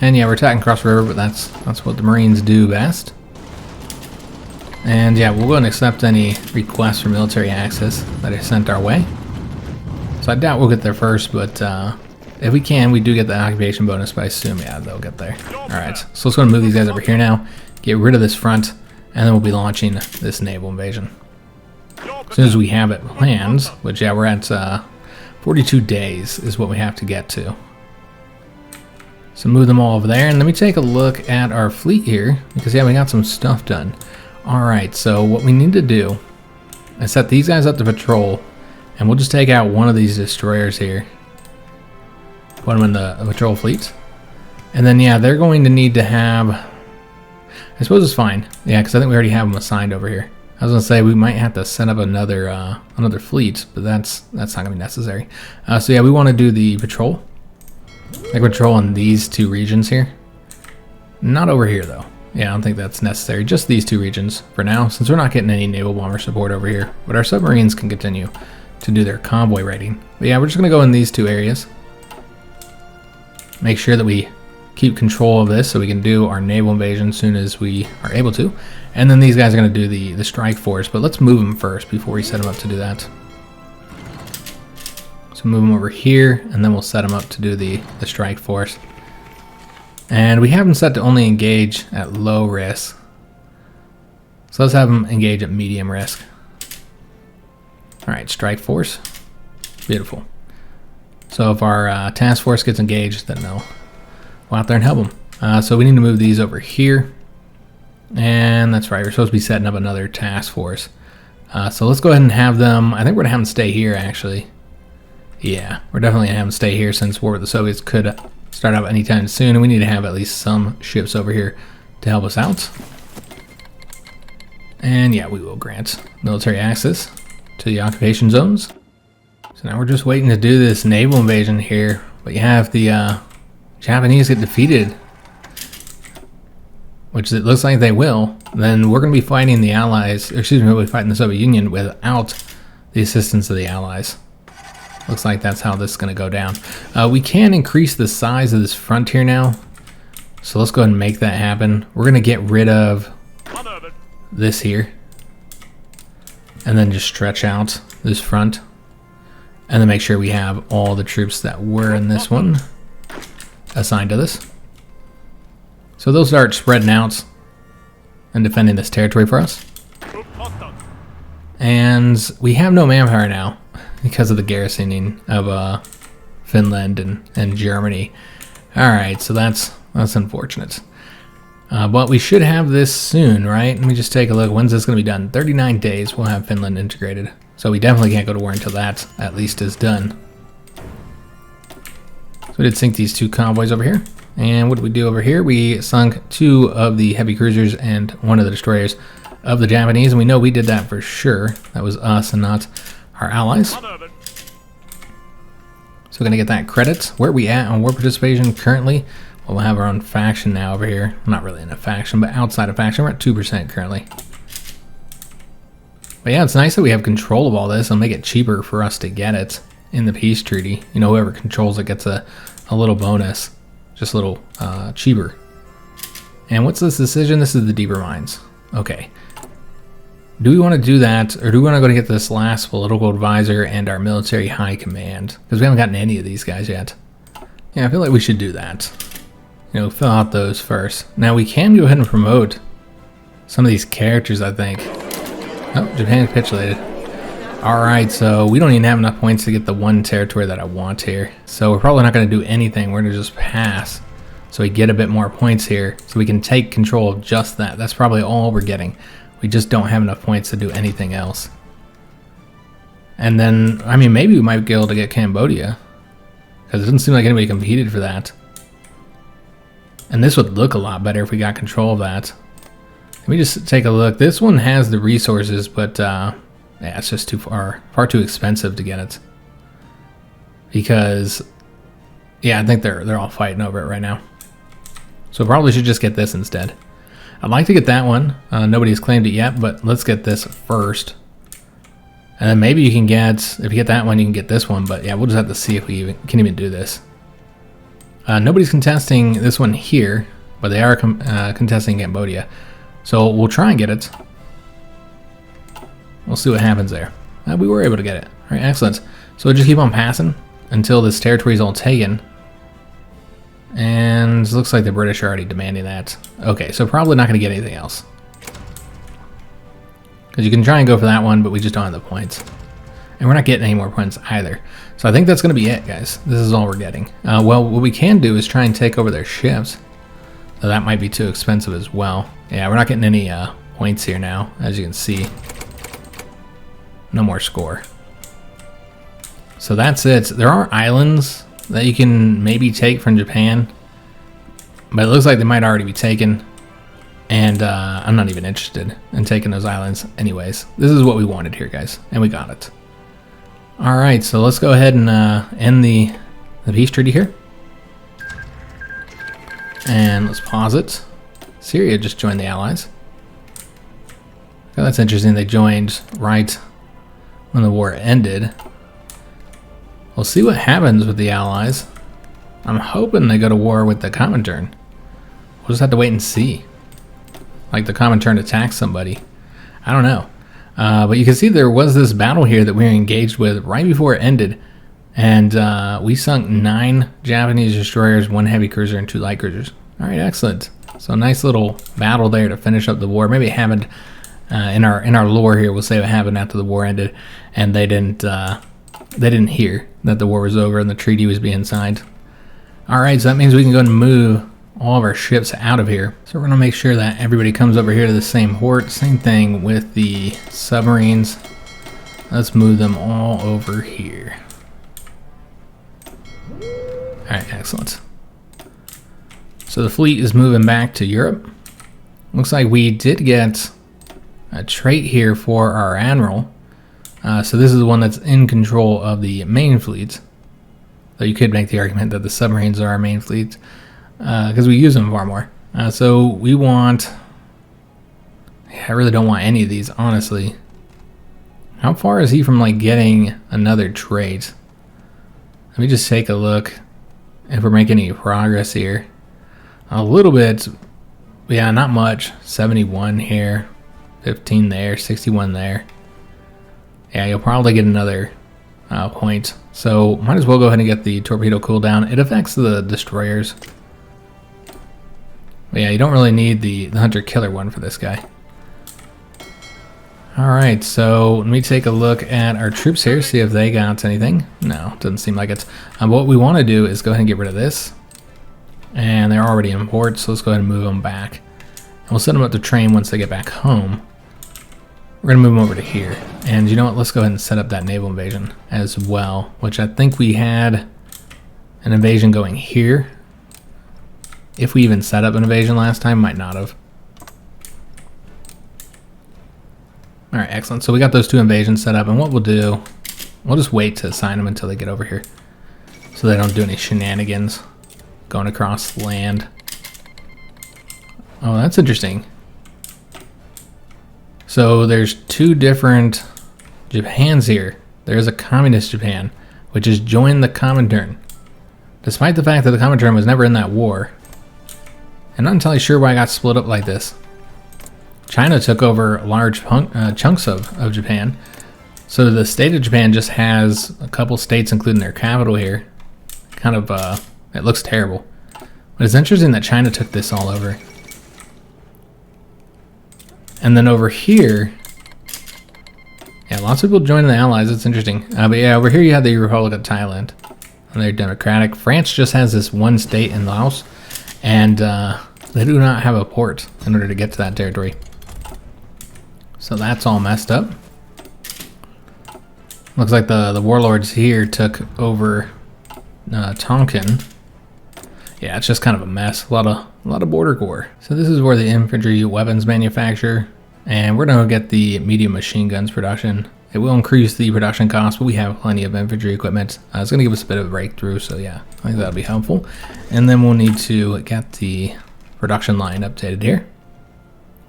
And yeah, we're attacking across the river, but that's what the Marines do best. And yeah, we'll go and accept any requests for military access that are sent our way. So I doubt we'll get there first, but if we can, we do get the occupation bonus, but I assume, yeah, they'll get there. Alright, so let's go and move these guys over here now, get rid of this front, and then we'll be launching this naval invasion. As soon as we have it planned, which yeah, we're at 42 days is what we have to get to. So move them all over there, and let me take a look at our fleet here, because yeah, we got some stuff done. Alright, so what we need to do is set these guys up to patrol, and we'll just take out one of these destroyers here. Put them in the patrol fleet. And then yeah, they're going to need to have, I suppose it's fine. Yeah, because I think we already have them assigned over here. I was going to say we might have to set up another fleet, but that's not going to be necessary. So yeah, we want to do the patrol. Like patrol in these two regions here. Not over here though. Yeah, I don't think that's necessary. Just these two regions for now, since we're not getting any naval bomber support over here. But our submarines can continue to do their convoy raiding. But yeah, we're just going to go in these two areas. Make sure that we keep control of this so we can do our naval invasion as soon as we are able to. And then these guys are going to do the strike force, but let's move them first before we set them up to do that. So move them over here, and then we'll set them up to do the strike force. And we have them set to only engage at low risk. So let's have them engage at medium risk. Alright, strike force. Beautiful. So if our task force gets engaged, then we'll out there and help them. So we need to move these over here. And that's right, we're supposed to be setting up another task force. So let's go ahead and have them, I think we're going to have them stay here actually. Yeah, we're definitely going to have them stay here since war with the Soviets could start out anytime soon. And we need to have at least some ships over here to help us out. And yeah, we will grant military access to the occupation zones. So now we're just waiting to do this naval invasion here. But you have the Japanese get defeated, which it looks like they will. Then we're going to be fighting the Allies, or excuse me, we'll be fighting the Soviet Union without the assistance of the Allies. Looks like that's how this is going to go down. We can increase the size of this frontier now. So let's go ahead and make that happen. We're going to get rid of this here. And then just stretch out this front. And then make sure we have all the troops that were in this one assigned to this. So they'll start spreading out and defending this territory for us. And we have no manpower now because of the garrisoning of Finland and Germany. Alright, so that's unfortunate. But we should have this soon, right? Let me just take a look. When's this going to be done? 39 days we'll have Finland integrated. So we definitely can't go to war until that at least is done. So we did sink these 2 convoys over here. And what did we do over here? We sunk 2 of the heavy cruisers and 1 of the destroyers of the Japanese. And we know we did that for sure. That was us and not our allies. So we're going to get that credit. Where are we at on war participation currently? Well, we'll have our own faction now over here. Not really in a faction, but outside of faction. We're at 2% currently. But yeah, it's nice that we have control of all this. It'll make it cheaper for us to get it in the peace treaty. You know, whoever controls it gets a little bonus. Just a little cheaper. And what's this decision? This is the deeper mines. Okay. Do we want to do that, or do we want to go to get this last political advisor and our military high command? Because we haven't gotten any of these guys yet. Yeah, I feel like we should do that. You know, fill out those first. Now we can go ahead and promote some of these characters, I think. Oh, Japan capitulated. Alright, so we don't even have enough points to get the 1 territory that I want here. So we're probably not going to do anything. We're going to just pass. So we get a bit more points here. So we can take control of just that. That's probably all we're getting. We just don't have enough points to do anything else. And then, I mean, maybe we might be able to get Cambodia. Because it doesn't seem like anybody competed for that. And this would look a lot better if we got control of that. Let me just take a look. This one has the resources, but yeah, it's just far too expensive to get it. Because, yeah, I think they're all fighting over it right now. So probably should just get this instead. I'd like to get that one. Nobody's claimed it yet, but let's get this first. And then maybe you can get, if you get that one, you can get this one. But yeah, we'll just have to see if we can even do this. Nobody's contesting this one here, but they are contesting Cambodia. So we'll try and get it. We'll see what happens there. We were able to get it. All right, excellent. So we'll just keep on passing until this territory is all taken. And it looks like the British are already demanding that. Okay, so probably not going to get anything else. Because you can try and go for that one, but we just don't have the points. And we're not getting any more points either. So I think that's going to be it, guys. This is all we're getting. Well, what we can do is try and take over their ships. So that might be too expensive as well. Yeah, we're not getting any points here now, as you can see. No more score. So that's it. There are islands that you can maybe take from Japan. But it looks like they might already be taken. And I'm not even interested in taking those islands anyways. This is what we wanted here, guys. And we got it. Alright, so let's go ahead and end the peace treaty here. And let's pause it. Syria just joined the Allies. Oh, that's interesting. They joined right when the war ended. We'll see what happens with the Allies. I'm hoping they go to war with the Comintern. We'll just have to wait and see. Like the Comintern attacks somebody. I don't know. But you can see there was this battle here that we were engaged with right before it ended. And we sunk 9 Japanese destroyers, 1 heavy cruiser, and 2 light cruisers. Alright, excellent. So a nice little battle there to finish up the war. Maybe it happened in our lore here. We'll say what happened after the war ended. And they didn't hear that the war was over and the treaty was being signed. Alright, so that means we can go and move all of our ships out of here. So we're going to make sure that everybody comes over here to the same port. Same thing with the submarines. Let's move them all over here. Alright, excellent. So the fleet is moving back to Europe. Looks like we did get a trait here for our admiral. So this is the one that's in control of the main fleet. Though you could make the argument that the submarines are our main fleet. Because we use them far more. So we want... I really don't want any of these, honestly. How far is he from like getting another trait? Let me just take a look if we're making any progress here. A little bit. Yeah, not much. 71 here. 15 there. 61 there. Yeah, you'll probably get another point. So might as well go ahead and get the torpedo cooldown. It affects the destroyers. But yeah, you don't really need the hunter-killer one for this guy. Alright, so let me take a look at our troops here, see if they got anything. No, doesn't seem like it. What we want to do is go ahead and get rid of this. And they're already in port, so let's go ahead and move them back. And we'll send them up to train once they get back home. We're going to move them over to here. And you know what? Let's go ahead and set up that naval invasion as well, which I think we had an invasion going here. If we even set up an invasion last time, might not have. All right, excellent. So we got those 2 invasions set up, and what we'll do, we'll just wait to assign them until they get over here, so they don't do any shenanigans going across land. Oh, that's interesting. So there's 2 different Japans here. There's a communist Japan, which has joined the Comintern, despite the fact that the Comintern was never in that war. I'm not entirely sure why I got split up like this. China took over large chunks of Japan. So the state of Japan just has a couple states, including their capital here. Kind of, it looks terrible. But it's interesting that China took this all over. And then over here, yeah, lots of people joining the Allies. It's interesting. But yeah, over here you have the Republic of Thailand. And they're democratic. France just has this one state in Laos. And they do not have a port in order to get to that territory. So that's all messed up. Looks like the warlords here took over Tonkin. Yeah, it's just kind of a mess. A lot of border corps. So this is where the infantry weapons manufacture, and we're gonna get the medium machine guns production. It will increase the production cost, but we have plenty of infantry equipment. It's gonna give us a bit of a breakthrough, so yeah, I think that'll be helpful. And then we'll need to get the production line updated here.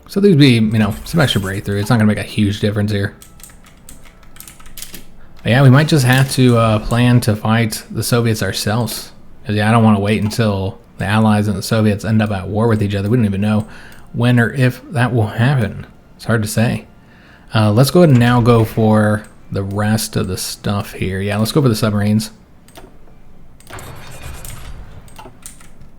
So these be, you know, some extra breakthrough. It's not gonna make a huge difference here. But yeah, we might just have to plan to fight the Soviets ourselves. Because yeah, I don't want to wait until the Allies and the Soviets end up at war with each other. We don't even know when or if that will happen. It's hard to say. Let's go ahead and now go for the rest of the stuff here. Yeah, let's go for the submarines.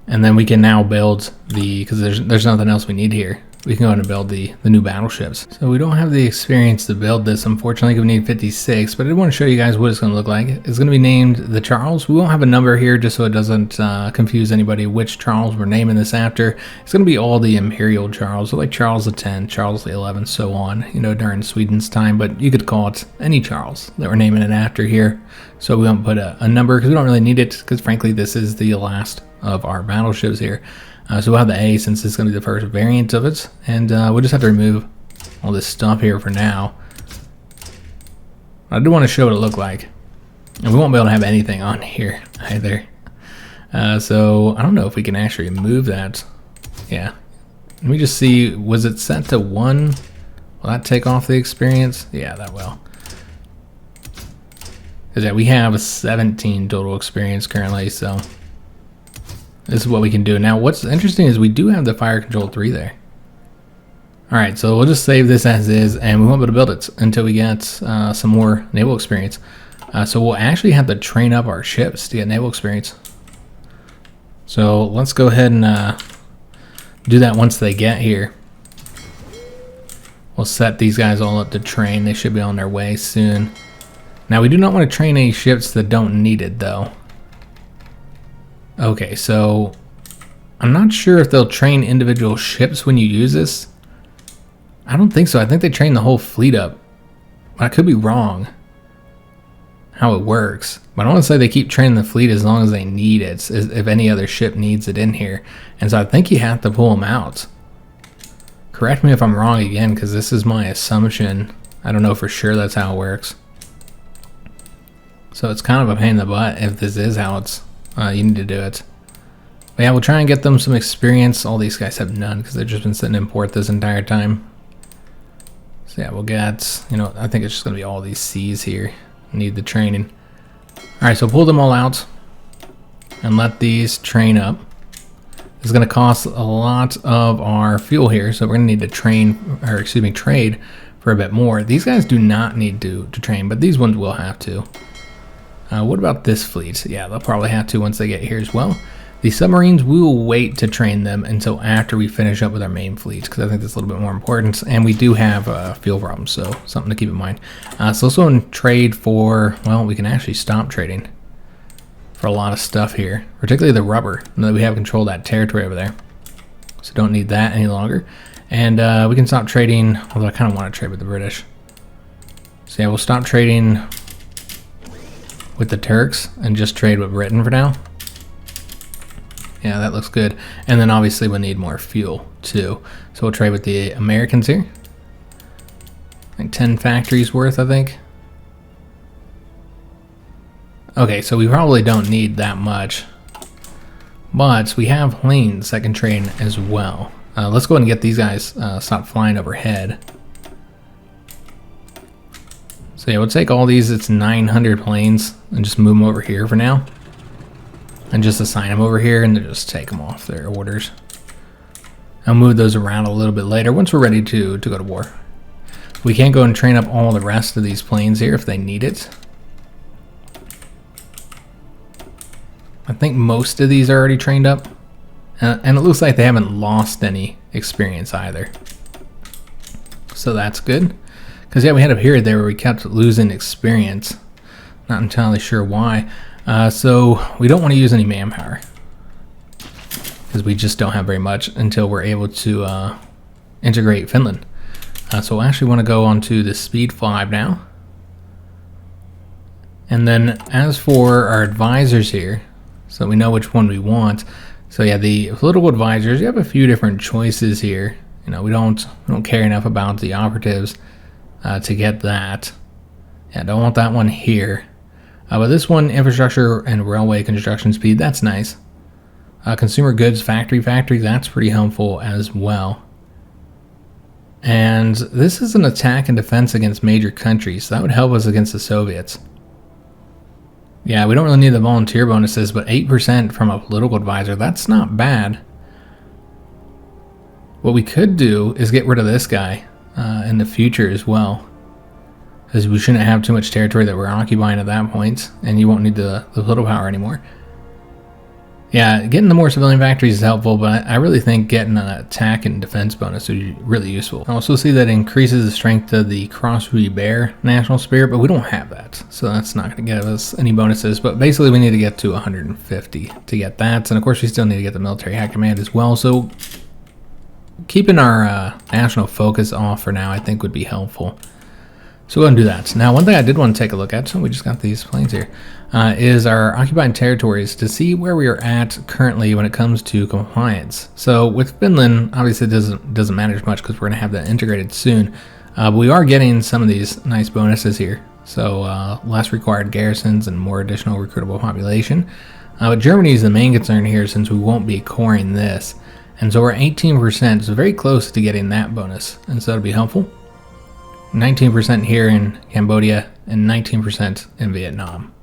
And then we can now build the, because there's nothing else we need here. We can go ahead and build the new battleships. So we don't have the experience to build this, unfortunately. We need 56, but I did want to show you guys what it's going to look like. It's going to be named the Charles. We won't have a number here just so it doesn't confuse anybody which Charles we're naming this after. It's going to be all the Imperial Charles, so like Charles X, Charles XI, so on, you know, during Sweden's time, but you could call it any Charles that we're naming it after here. So we won't put a number because we don't really need it, because frankly, this is the last of our battleships here. So we'll have the A since it's going to be the first variant of it, and we'll just have to remove all this stuff here for now. I do want to show what it looked like, and we won't be able to have anything on here either. So I don't know if we can actually move that. Yeah, let me just see, was it set to 1? Will that take off the experience? Yeah, that will. Because yeah, we have a 17 total experience currently, so this is what we can do. Now, what's interesting is we do have the fire control 3 there. All right, so we'll just save this as is, and we won't be able to build it until we get some more naval experience. So we'll actually have to train up our ships to get naval experience. So let's go ahead and do that once they get here. We'll set these guys all up to train. They should be on their way soon. Now, we do not want to train any ships that don't need it, though. Okay, so I'm not sure if they'll train individual ships when you use this. I don't think so. I think they train the whole fleet up. But I could be wrong how it works. But I want to say they keep training the fleet as long as they need it, if any other ship needs it in here. And so I think you have to pull them out. Correct me if I'm wrong again, because this is my assumption. I don't know for sure that's how it works. So it's kind of a pain in the butt if this is how it's you need to do it. But yeah, we'll try and get them some experience. All these guys have none because they've just been sitting in port this entire time. So yeah, we'll get, you know, I think it's just going to be all these C's here. Need the training. Alright, so pull them all out and let these train up. It's going to cost a lot of our fuel here, so we're going to need to trade for a bit more. These guys do not need to train, but these ones will have to. What about this fleet? Yeah, they'll probably have to once they get here as well. The submarines, we will wait to train them until after we finish up with our main fleet, because I think that's a little bit more important. And we do have fuel problems, so something to keep in mind. So let's go and trade for, well, we can actually stop trading for a lot of stuff here, particularly the rubber. Now that we have control of that territory over there, so don't need that any longer. And we can stop trading, although I kind of want to trade with the British. So yeah, we'll stop trading with the Turks and just trade with Britain for now. Yeah, that looks good. And then obviously we'll need more fuel too. So we'll trade with the Americans here. Like 10 factories worth, I think. Okay, so we probably don't need that much. But we have planes that can trade as well. Let's go ahead and get these guys stop flying overhead. So yeah, we'll take all these, it's 900 planes, and just move them over here for now. And just assign them over here and then just take them off their orders. I'll move those around a little bit later once we're ready to go to war. We can go and train up all the rest of these planes here if they need it. I think most of these are already trained up. And it looks like they haven't lost any experience either. So that's good. Because yeah, we had a period there where we kept losing experience. Not entirely sure why. So we don't want to use any manpower. Because we just don't have very much until we're able to integrate Finland. So we'll actually want to go on to the speed 5 now. And then as for our advisors here, so we know which one we want. So yeah, the political advisors, you have a few different choices here. You know, we don't care enough about the operatives to get that. Yeah, don't want that one here. But this one, infrastructure and railway construction speed, that's nice. Consumer goods factory, that's pretty helpful as well. And this is an attack and defense against major countries, so that would help us against the Soviets. Yeah, we don't really need the volunteer bonuses, but 8% from a political advisor, that's not bad. What we could do is get rid of this guy in the future as well. Because we shouldn't have too much territory that we're occupying at that point, and you won't need the political power anymore. Yeah, getting the more civilian factories is helpful, but I really think getting an attack and defense bonus would be really useful. I also see that it increases the strength of the Cross-Rui Bear national spirit, but we don't have that, so that's not going to give us any bonuses. But basically we need to get to 150 to get that, and of course we still need to get the military high command as well, so keeping our national focus off for now I think would be helpful. So go ahead and do that. Now, one thing I did want to take a look at, so we just got these planes here, is our occupied territories to see where we are at currently when it comes to compliance. So with Finland, obviously it doesn't matter as much because we're going to have that integrated soon. But we are getting some of these nice bonuses here. So less required garrisons and more additional recruitable population. But Germany is the main concern here since we won't be coring this. And so we're 18%, so very close to getting that bonus. And so it'll be helpful. 19% here in Cambodia and 19% in Vietnam.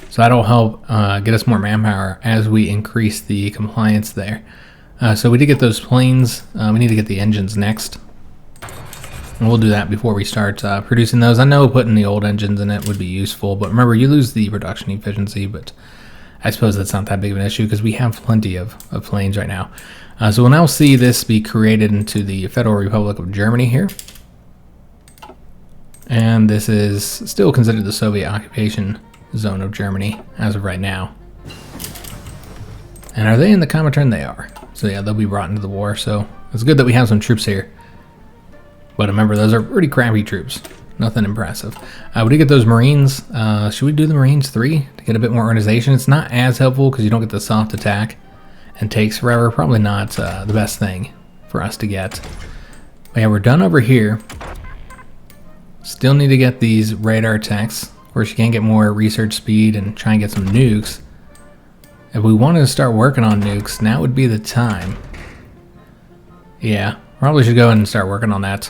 So that'll help get us more manpower as we increase the compliance there. So we did get those planes. We need to get the engines next. And we'll do that before we start producing those. I know putting the old engines in it would be useful, but remember you lose the production efficiency, but I suppose that's not that big of an issue because we have plenty of planes right now. So we'll now see this be created into the Federal Republic of Germany here. And this is still considered the Soviet occupation zone of Germany as of right now. And are they in the Comintern? They are. So yeah, they'll be brought into the war. So it's good that we have some troops here. But remember, those are pretty crappy troops. Nothing impressive. We did get those Marines. Should we do the Marines 3 to get a bit more organization? It's not as helpful because you don't get the soft attack and takes forever. Probably not the best thing for us to get. But yeah, we're done over here. Still need to get these radar techs. Of course, you can get more research speed and try and get some nukes. If we wanted to start working on nukes, now would be the time. Yeah, probably should go ahead and start working on that.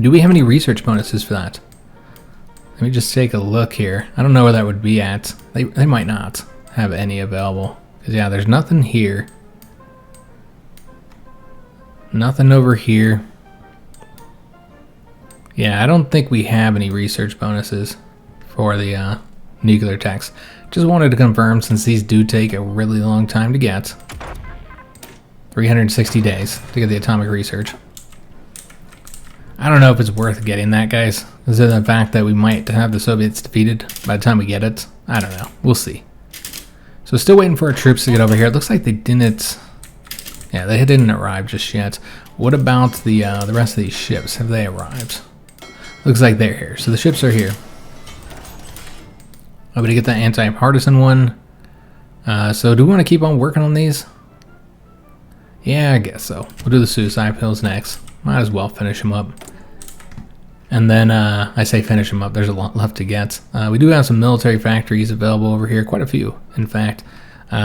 Do we have any research bonuses for that? Let me just take a look here. I don't know where that would be at. They might not have any available. Because yeah, there's nothing here. Nothing over here. Yeah, I don't think we have any research bonuses for the nuclear techs. Just wanted to confirm since these do take a really long time to get. 360 days to get the atomic research. I don't know if it's worth getting that, guys. Is it the fact that we might have the Soviets defeated by the time we get it? I don't know. We'll see. So still waiting for our troops to get over here. It looks like they didn't... Yeah, they didn't arrive just yet. What about the rest of these ships? Have they arrived? Looks like they're here. So the ships are here. Oh, to get that anti-partisan one. So do we want to keep on working on these? Yeah, I guess so. We'll do the suicide pills next. Might as well finish them up. And then, I say finish them up, there's a lot left to get. We do have some military factories available over here, quite a few, in fact.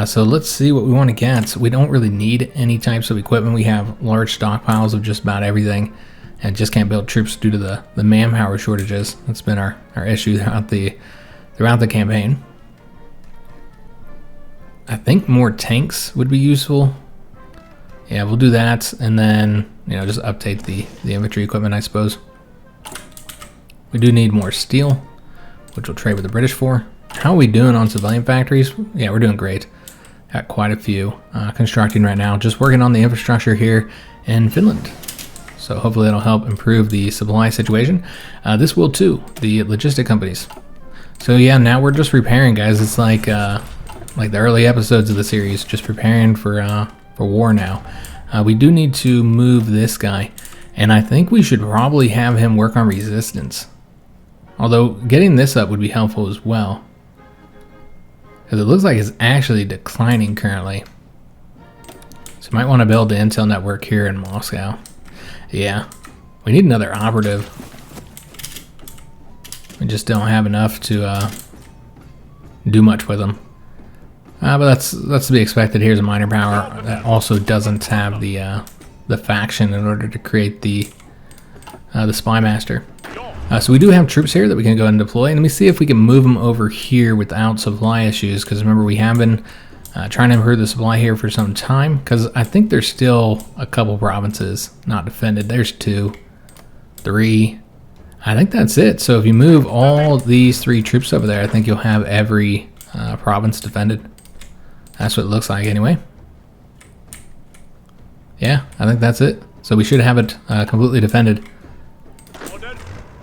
So let's see what we want to get. We don't really need any types of equipment. We have large stockpiles of just about everything, and just can't build troops due to the manpower shortages. That's been our issue throughout the campaign. I think more tanks would be useful. Yeah, we'll do that, and then, you know, just update the infantry equipment, I suppose. We do need more steel, which we'll trade with the British for. How are we doing on civilian factories? Yeah, we're doing great. Got quite a few constructing right now. Just working on the infrastructure here in Finland. So hopefully that'll help improve the supply situation. This will too, the logistic companies. So yeah, now we're just repairing, guys. It's like the early episodes of the series, just preparing for war now. We do need to move this guy, and I think we should probably have him work on resistance. Although getting this up would be helpful as well, because it looks like it's actually declining currently. So you might want to build the intel network here in Moscow. Yeah, we need another operative. We just don't have enough to do much with them. But that's to be expected. Here's a minor power that also doesn't have the faction in order to create the spy master. So we do have troops here that we can go and deploy. And let me see if we can move them over here without supply issues. Because remember, we have been trying to improve the supply here for some time. Because I think there's still a couple provinces not defended. There's 2, 3. I think that's it. So if you move all these 3 troops over there, I think you'll have every province defended. That's what it looks like anyway. Yeah, I think that's it. So we should have it completely defended.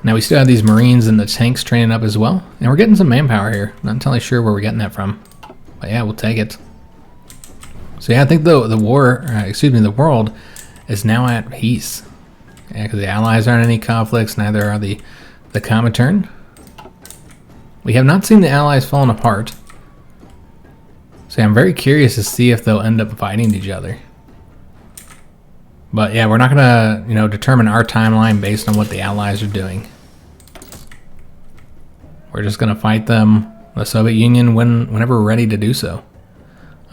Now we still have these Marines and the tanks training up as well. And we're getting some manpower here. Not entirely sure where we're getting that from. But yeah, we'll take it. So yeah, I think the world is now at peace. Yeah, because the Allies aren't in any conflicts, neither are the Comintern. We have not seen the Allies falling apart. So I'm very curious to see if they'll end up fighting each other. But yeah, we're not gonna, determine our timeline based on what the Allies are doing. We're just gonna fight them, the Soviet Union, whenever we're ready to do so.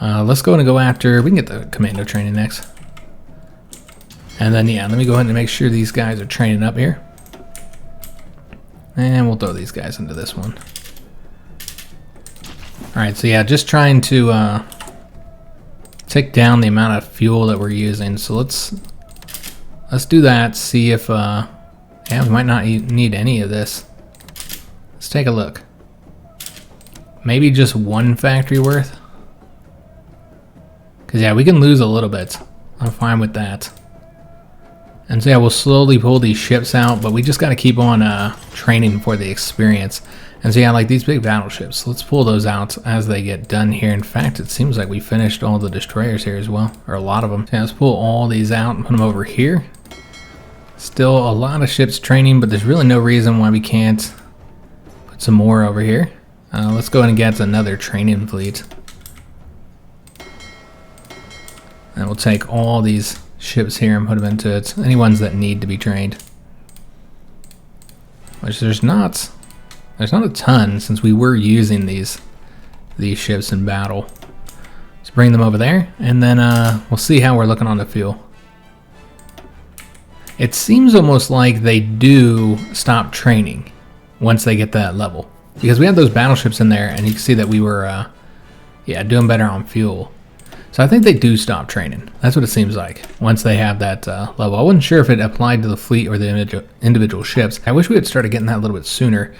Let's go after. We can get the commando training next. And then yeah, let me go ahead and make sure these guys are training up here. And we'll throw these guys into this one. Alright, so yeah, just trying to take down the amount of fuel that we're using. So let's do that, see if yeah, we might not need any of this. Let's take a look. Maybe just 1 factory worth. Because yeah, we can lose a little bit. I'm fine with that. And so yeah, we'll slowly pull these ships out, but we just got to keep on training for the experience. And so yeah, like these big battleships, let's pull those out as they get done here. In fact, it seems like we finished all the destroyers here as well, or a lot of them. So yeah, let's pull all these out and put them over here. Still a lot of ships training, but there's really no reason why we can't put some more over here. Let's go ahead and get another training fleet. And we'll take all these ships here and put them into it. Any ones that need to be trained. Which there's not a ton, since we were using these ships in battle. Let's bring them over there, and then we'll see how we're looking on the fuel. It seems almost like they do stop training once they get that level, because we had those battleships in there, and you can see that we were yeah, doing better on fuel. So I think they do stop training. That's what it seems like once they have that level. I wasn't sure if it applied to the fleet or the individual ships. I wish we had started getting that a little bit sooner.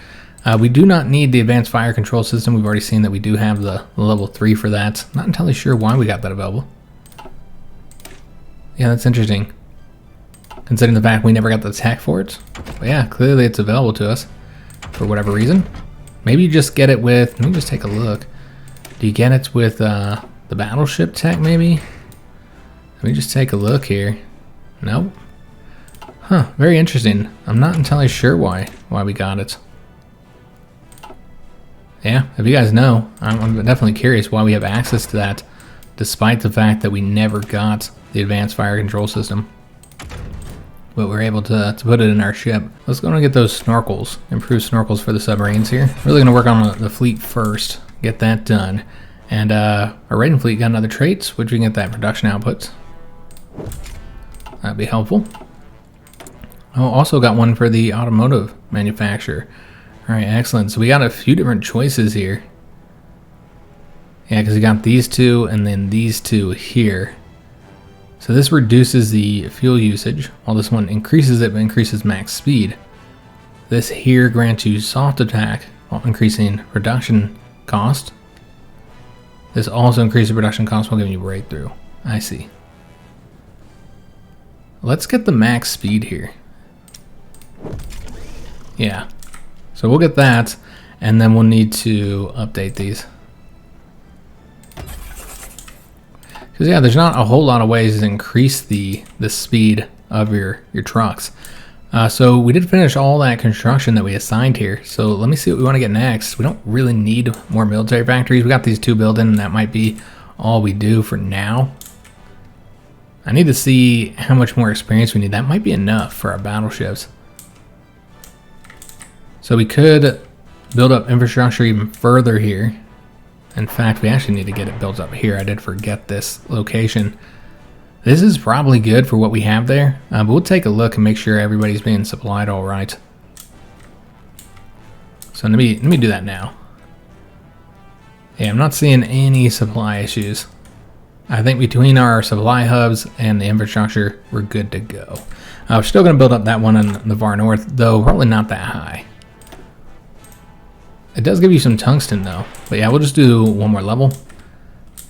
We do not need the advanced fire control system. We've already seen that we do have the level 3 for that. Not entirely sure why we got that available. Yeah, that's interesting. considering the fact we never got the tech for it. But yeah, clearly it's available to us for whatever reason. Maybe you just get it with, let me just take a look. Do you get it with the battleship tech maybe? Let me just take a look here. Nope. Huh, very interesting. I'm not entirely sure why we got it. Yeah, if you guys know, I'm definitely curious why we have access to that, despite the fact that we never got the advanced fire control system. But we're able to put it in our ship. Let's go and get those snorkels, improve snorkels for the submarines here. Really gonna work on the fleet first, get that done. And our raiding fleet got another trait, which we can get that production output. That'd be helpful. Oh, also got one for the automotive manufacturer. All right, excellent. So we got a few different choices here. Yeah, because we got these two and then these two here. So this reduces the fuel usage, while this one increases it but increases max speed. This here grants you soft attack while increasing production cost. This also increases production cost while giving you breakthrough. I see. Let's get the max speed here. Yeah. So we'll get that, and then we'll need to update these. Because yeah, there's not a whole lot of ways to increase the speed of your trucks. So we did finish all that construction that we assigned here. So let me see what we want to get next. We don't really need more military factories. We got these two built in, and that might be all we do for now. I need to see how much more experience we need. That might be enough for our battleships. So we could build up infrastructure even further here. In fact, we actually need to get it built up here. I did forget this location. This is probably good for what we have there, but we'll take a look and make sure everybody's being supplied all right. So let me do that now. Yeah, I'm not seeing any supply issues. I think between our supply hubs and the infrastructure, we're good to go. We're still going to build up that one in the far north, though probably not that high. It does give you some tungsten though, but yeah, we'll just do one more level.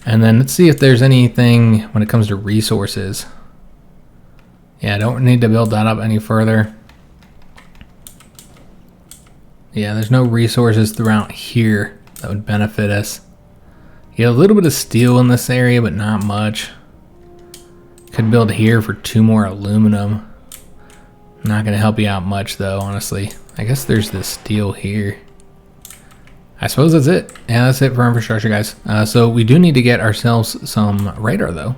And then let's see if there's anything when it comes to resources. Yeah, I don't need to build that up any further. Yeah, there's no resources throughout here that would benefit us. You get a little bit of steel in this area, but not much. Could build here for 2 more aluminum. Not gonna help you out much though, honestly. I guess there's this steel here. I suppose that's it. Yeah, that's it for infrastructure, guys. So we do need to get ourselves some radar, though.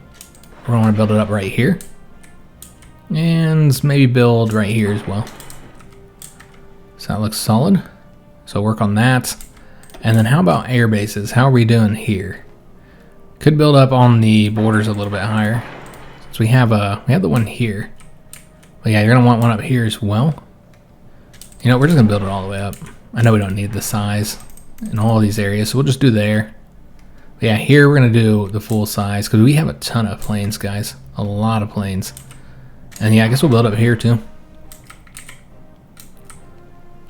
We're going to build it up right here. And maybe build right here as well. So that looks solid. So work on that. And then how about air bases? How are we doing here? Could build up on the borders a little bit higher. So we have the one here. But yeah, you're going to want one up here as well. You know, we're just going to build it all the way up. I know we don't need the size in all these areas, so we'll just do there. But yeah, here we're gonna do the full size because we have a ton of planes, guys, a lot of planes. And yeah, I guess we'll build up here too.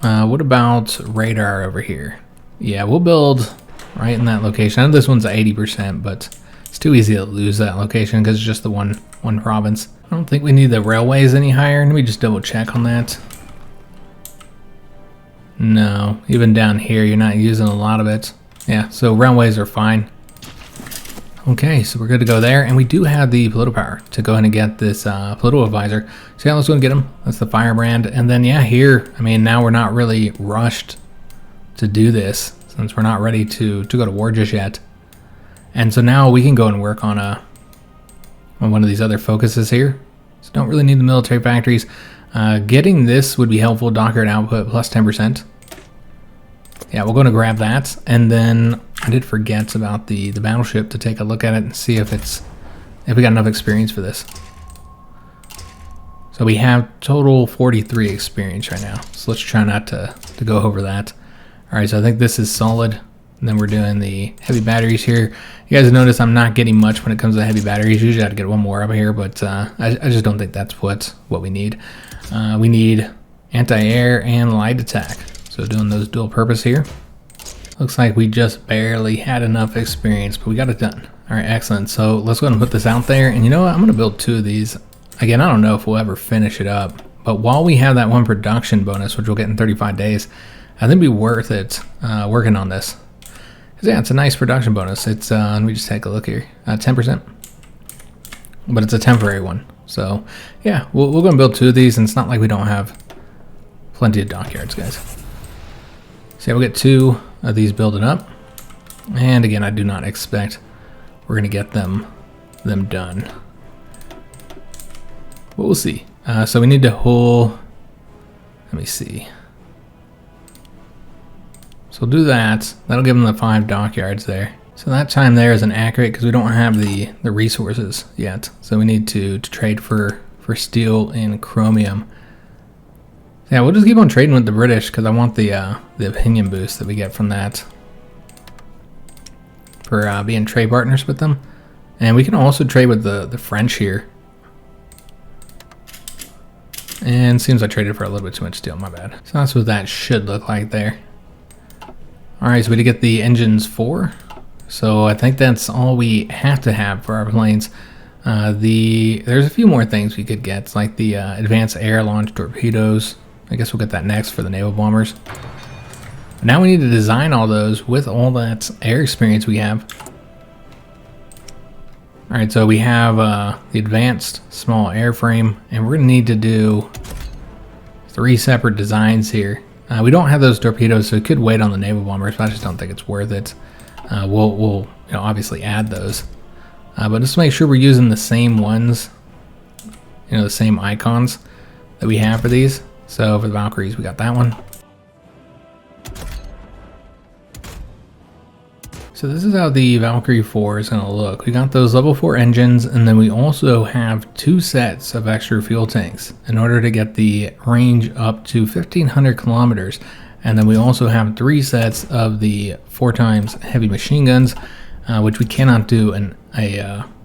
What about radar over here? Yeah, we'll build right in that location. I know this one's at 80%, but it's too easy to lose that location because it's just the one province. I don't think we need the railways any higher. Let me just double check on that. No, even down here, you're not using a lot of it. Yeah, so railways are fine. Okay, so we're good to go there. And we do have the political power to go ahead and get this political advisor. So yeah, let's go and get him. That's the firebrand. And then yeah, here, I mean, now we're not really rushed to do this since we're not ready to go to war just yet. And so now we can go and work on one of these other focuses here. So don't really need the military factories. Getting this would be helpful. Dockyard output plus 10%. Yeah, we're going to grab that. And then I did forget about the battleship to take a look at it and see if we got enough experience for this. So we have total 43 experience right now. So let's try not to go over that. All right, so I think this is solid. And then we're doing the heavy batteries here. You guys notice I'm not getting much when it comes to heavy batteries. Usually I have to get one more up here, but I just don't think that's what we need. We need anti-air and light attack. So doing those dual purpose here. Looks like we just barely had enough experience, but we got it done. All right, excellent. So let's go ahead and put this out there. And you know what? I'm going to build 2 of these. again, I don't know if we'll ever finish it up, but while we have that one production bonus, which we'll get in 35 days, I think it'd be worth it working on this. Because yeah, it's a nice production bonus. It's, let me just take a look here, 10%. But it's a temporary one. So yeah, we're going to build 2 of these, and it's not like we don't have plenty of dockyards, guys. So yeah, we'll get 2 of these building up. And again, I do not expect we're going to get them done. But we'll see. So we need to hull, let me see. So we'll do that. That'll give them the 5 dockyards there. So that time there isn't accurate because we don't have the resources yet. So we need to trade for steel and chromium. Yeah, we'll just keep on trading with the British because I want the opinion boost that we get from that for being trade partners with them. And we can also trade with the French here. And seems I traded for a little bit too much steel, my bad. So that's what that should look like there. Alright, so we did get the engines 4. So I think that's all we have to have for our planes. There's a few more things we could get, like the advanced air launch torpedoes. I guess we'll get that next for the naval bombers. Now we need to design all those with all that air experience we have. Alright, so we have the advanced small airframe, and we're going to need to do 3 separate designs here. We don't have those torpedoes, so we could wait on the naval bombers, but I just don't think it's worth it. We'll obviously add those. But just to make sure we're using the same ones, the same icons that we have for these. So for the Valkyries, we got that one. So this is how the Valkyrie 4 is going to look. We got those level 4 engines, and then we also have 2 sets of extra fuel tanks in order to get the range up to 1,500 kilometers. And then we also have 3 sets of the 4x heavy machine guns, which we cannot do in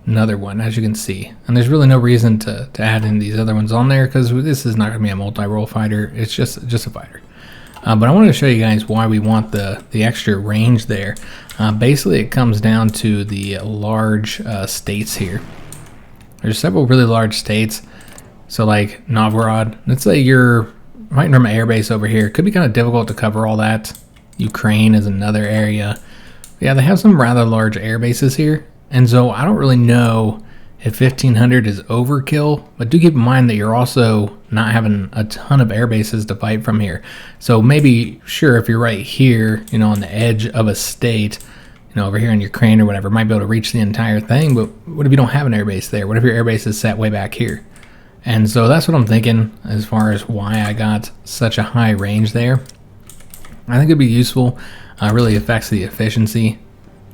another one, as you can see. And there's really no reason to add in these other ones on there because this is not going to be a multi-role fighter. It's just a fighter. But I wanted to show you guys why we want the extra range there. Basically, it comes down to the large states here. There's several really large states. So like Novgorod, let's say you're right from an airbase over here. It could be kind of difficult to cover all that. Ukraine is another area. But yeah, they have some rather large air bases here. And so I don't really know if 1,500 is overkill, but do keep in mind that you're also not having a ton of air bases to fight from here. So maybe, sure, if you're right here, on the edge of a state, over here in Ukraine or whatever, might be able to reach the entire thing, but what if you don't have an air base there? What if your air base is set way back here? And so that's what I'm thinking as far as why I got such a high range there. I think it'd be useful. Really affects the efficiency.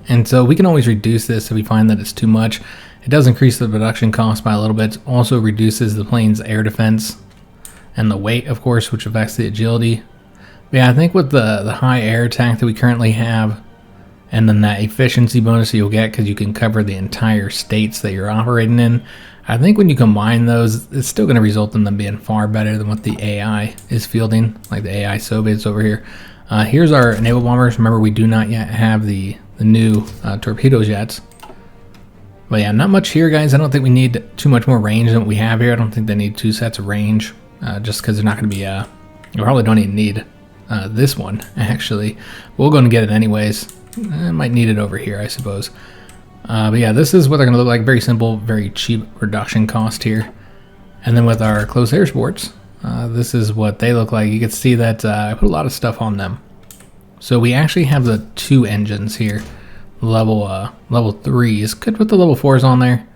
And so we can always reduce this if we find that it's too much. It does increase the production cost by a little bit. Also reduces the plane's air defense and the weight, of course, which affects the agility. But yeah, I think with the high air attack that we currently have, and then that efficiency bonus you'll get because you can cover the entire states that you're operating in, I think when you combine those, it's still going to result in them being far better than what the AI is fielding, like the AI Soviets over here. Here's our naval bombers. Remember, we do not yet have the new torpedoes yet. But yeah, not much here, guys. I don't think we need too much more range than what we have here. I don't think they need 2 sets of range, just because they're not going to be, we probably don't even need this one, actually. We're going to get it anyways. I might need it over here, I suppose. But yeah, this is what they're going to look like. Very simple, very cheap production cost here. And then with our close air sports, this is what they look like. You can see that I put a lot of stuff on them. So we actually have the 2 engines here. Level 3s. Could put the level 4s on there.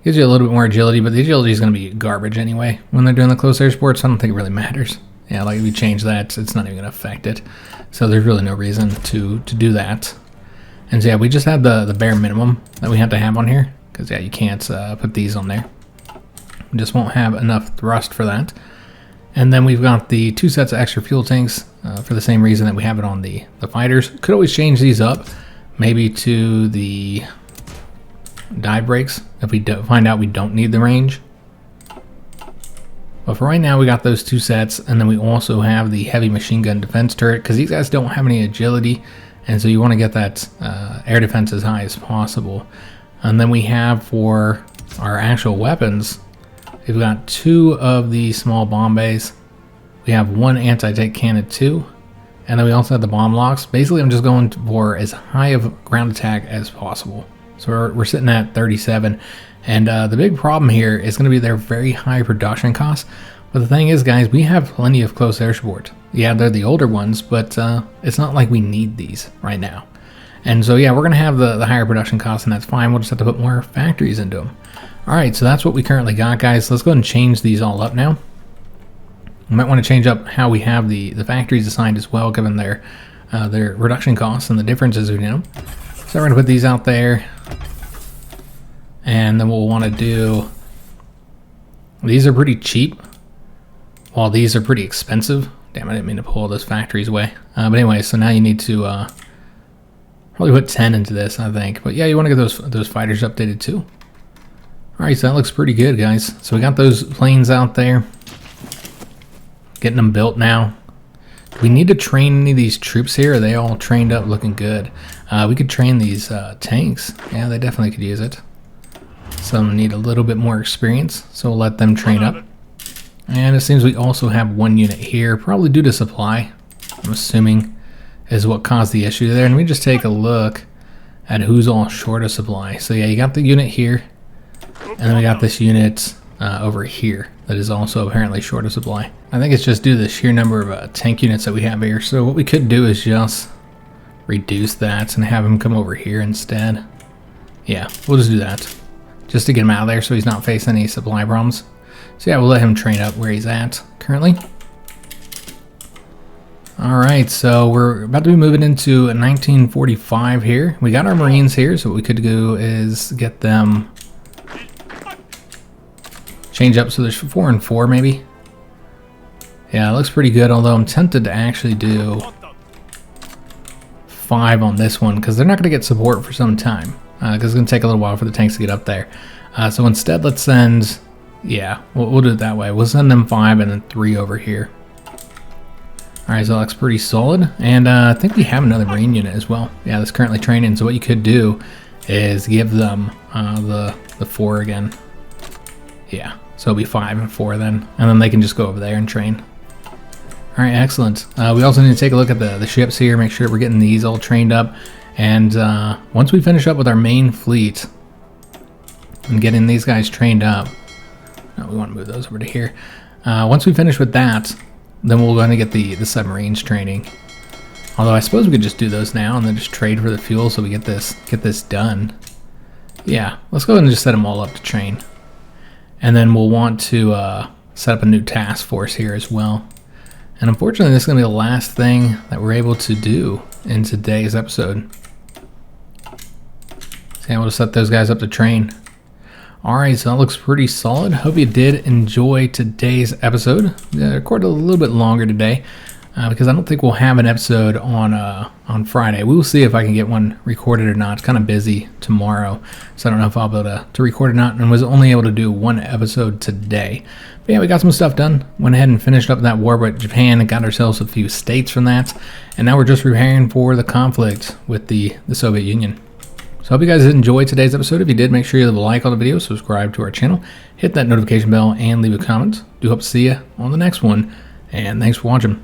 Gives you a little bit more agility, but the agility is going to be garbage anyway when they're doing the close air sports. I don't think it really matters. Yeah, like if you change that, it's not even going to affect it. So there's really no reason to do that. And so yeah, we just have the bare minimum that we have to have on here. Because yeah, you can't put these on there. We just won't have enough thrust for that. And then we've got the 2 sets of extra fuel tanks for the same reason that we have it on the fighters. Could always change these up. Maybe to the dive brakes if we find out we don't need the range. But for right now, we got those 2 sets, and then we also have the heavy machine gun defense turret because these guys don't have any agility, and so you want to get that air defense as high as possible. And then we have for our actual weapons, We've got 2 of the small bomb bays. We have 1 anti-tank cannon 2. And then we also have the bomb locks. Basically, I'm just going for as high of ground attack as possible. So we're sitting at 37. And the big problem here is going to be their very high production costs. But the thing is, guys, we have plenty of close air support. Yeah, they're the older ones, but it's not like we need these right now. And so, yeah, we're going to have the higher production costs, and that's fine. We'll just have to put more factories into them. All right, so that's what we currently got, guys. Let's go ahead and change these all up now. We might want to change up how we have the factories assigned as well, given their reduction costs and the differences we know. So we're going to put these out there. And then we'll want to do... These are pretty cheap, while these are pretty expensive. Damn, I didn't mean to pull those factories away. But anyway, so now you need to probably put 10 into this, I think. But yeah, you want to get those fighters updated too. Alright, so that looks pretty good, guys. So we got those planes out there. Getting them built now. Do we need to train any of these troops here? Are they all trained up, looking good? We could train these tanks. Yeah, they definitely could use it. Some need a little bit more experience, so we'll let them train up. And it seems we also have 1 unit here, probably due to supply, I'm assuming, is what caused the issue there. And we just take a look at who's all short of supply. So yeah, you got the unit here, and then we got this unit over here that is also apparently short of supply. I think it's just due to the sheer number of tank units that we have here. So what we could do is just reduce that and have him come over here instead. Yeah, we'll just do that, just to get him out of there so he's not facing any supply problems. So yeah, we'll let him train up where he's at currently. Alright, so we're about to be moving into 1945 here. We got our Marines here, so what we could do is get them change up so there's 4 and 4 maybe. Yeah, it looks pretty good, although I'm tempted to actually do 5 on this one because they're not going to get support for some time. Because it's going to take a little while for the tanks to get up there. So instead, let's send... Yeah, we'll do it that way. We'll send them 5 and then 3 over here. Alright, so that looks pretty solid. And I think we have another Marine unit as well. Yeah, that's currently training. So what you could do is give them the 4 again. Yeah, so it'll be 5 and 4 then. And then they can just go over there and train. Alright, excellent. We also need to take a look at the ships here, make sure we're getting these all trained up. And once we finish up with our main fleet and getting these guys trained up, no, we want to move those over to here. Once we finish with that, then we're going to get the submarines training. Although I suppose we could just do those now and then just trade for the fuel so we get this done. Yeah, let's go ahead and just set them all up to train. And then we'll want to set up a new task force here as well. And unfortunately, this is going to be the last thing that we're able to do in today's episode. So yeah, we'll set those guys up to train. Alright, so that looks pretty solid. Hope you did enjoy today's episode. I recorded a little bit longer today because I don't think we'll have an episode on Friday. We will see if I can get one recorded or not. It's kind of busy tomorrow, so I don't know if I'll be able to record or not, and was only able to do 1 episode today. But yeah, we got some stuff done. Went ahead and finished up that war with Japan and got ourselves a few states from that. And now we're just preparing for the conflict with the Soviet Union. So I hope you guys did enjoy today's episode. If you did, make sure you leave a like on the video, subscribe to our channel, hit that notification bell, and leave a comment. Do hope to see you on the next one. And thanks for watching.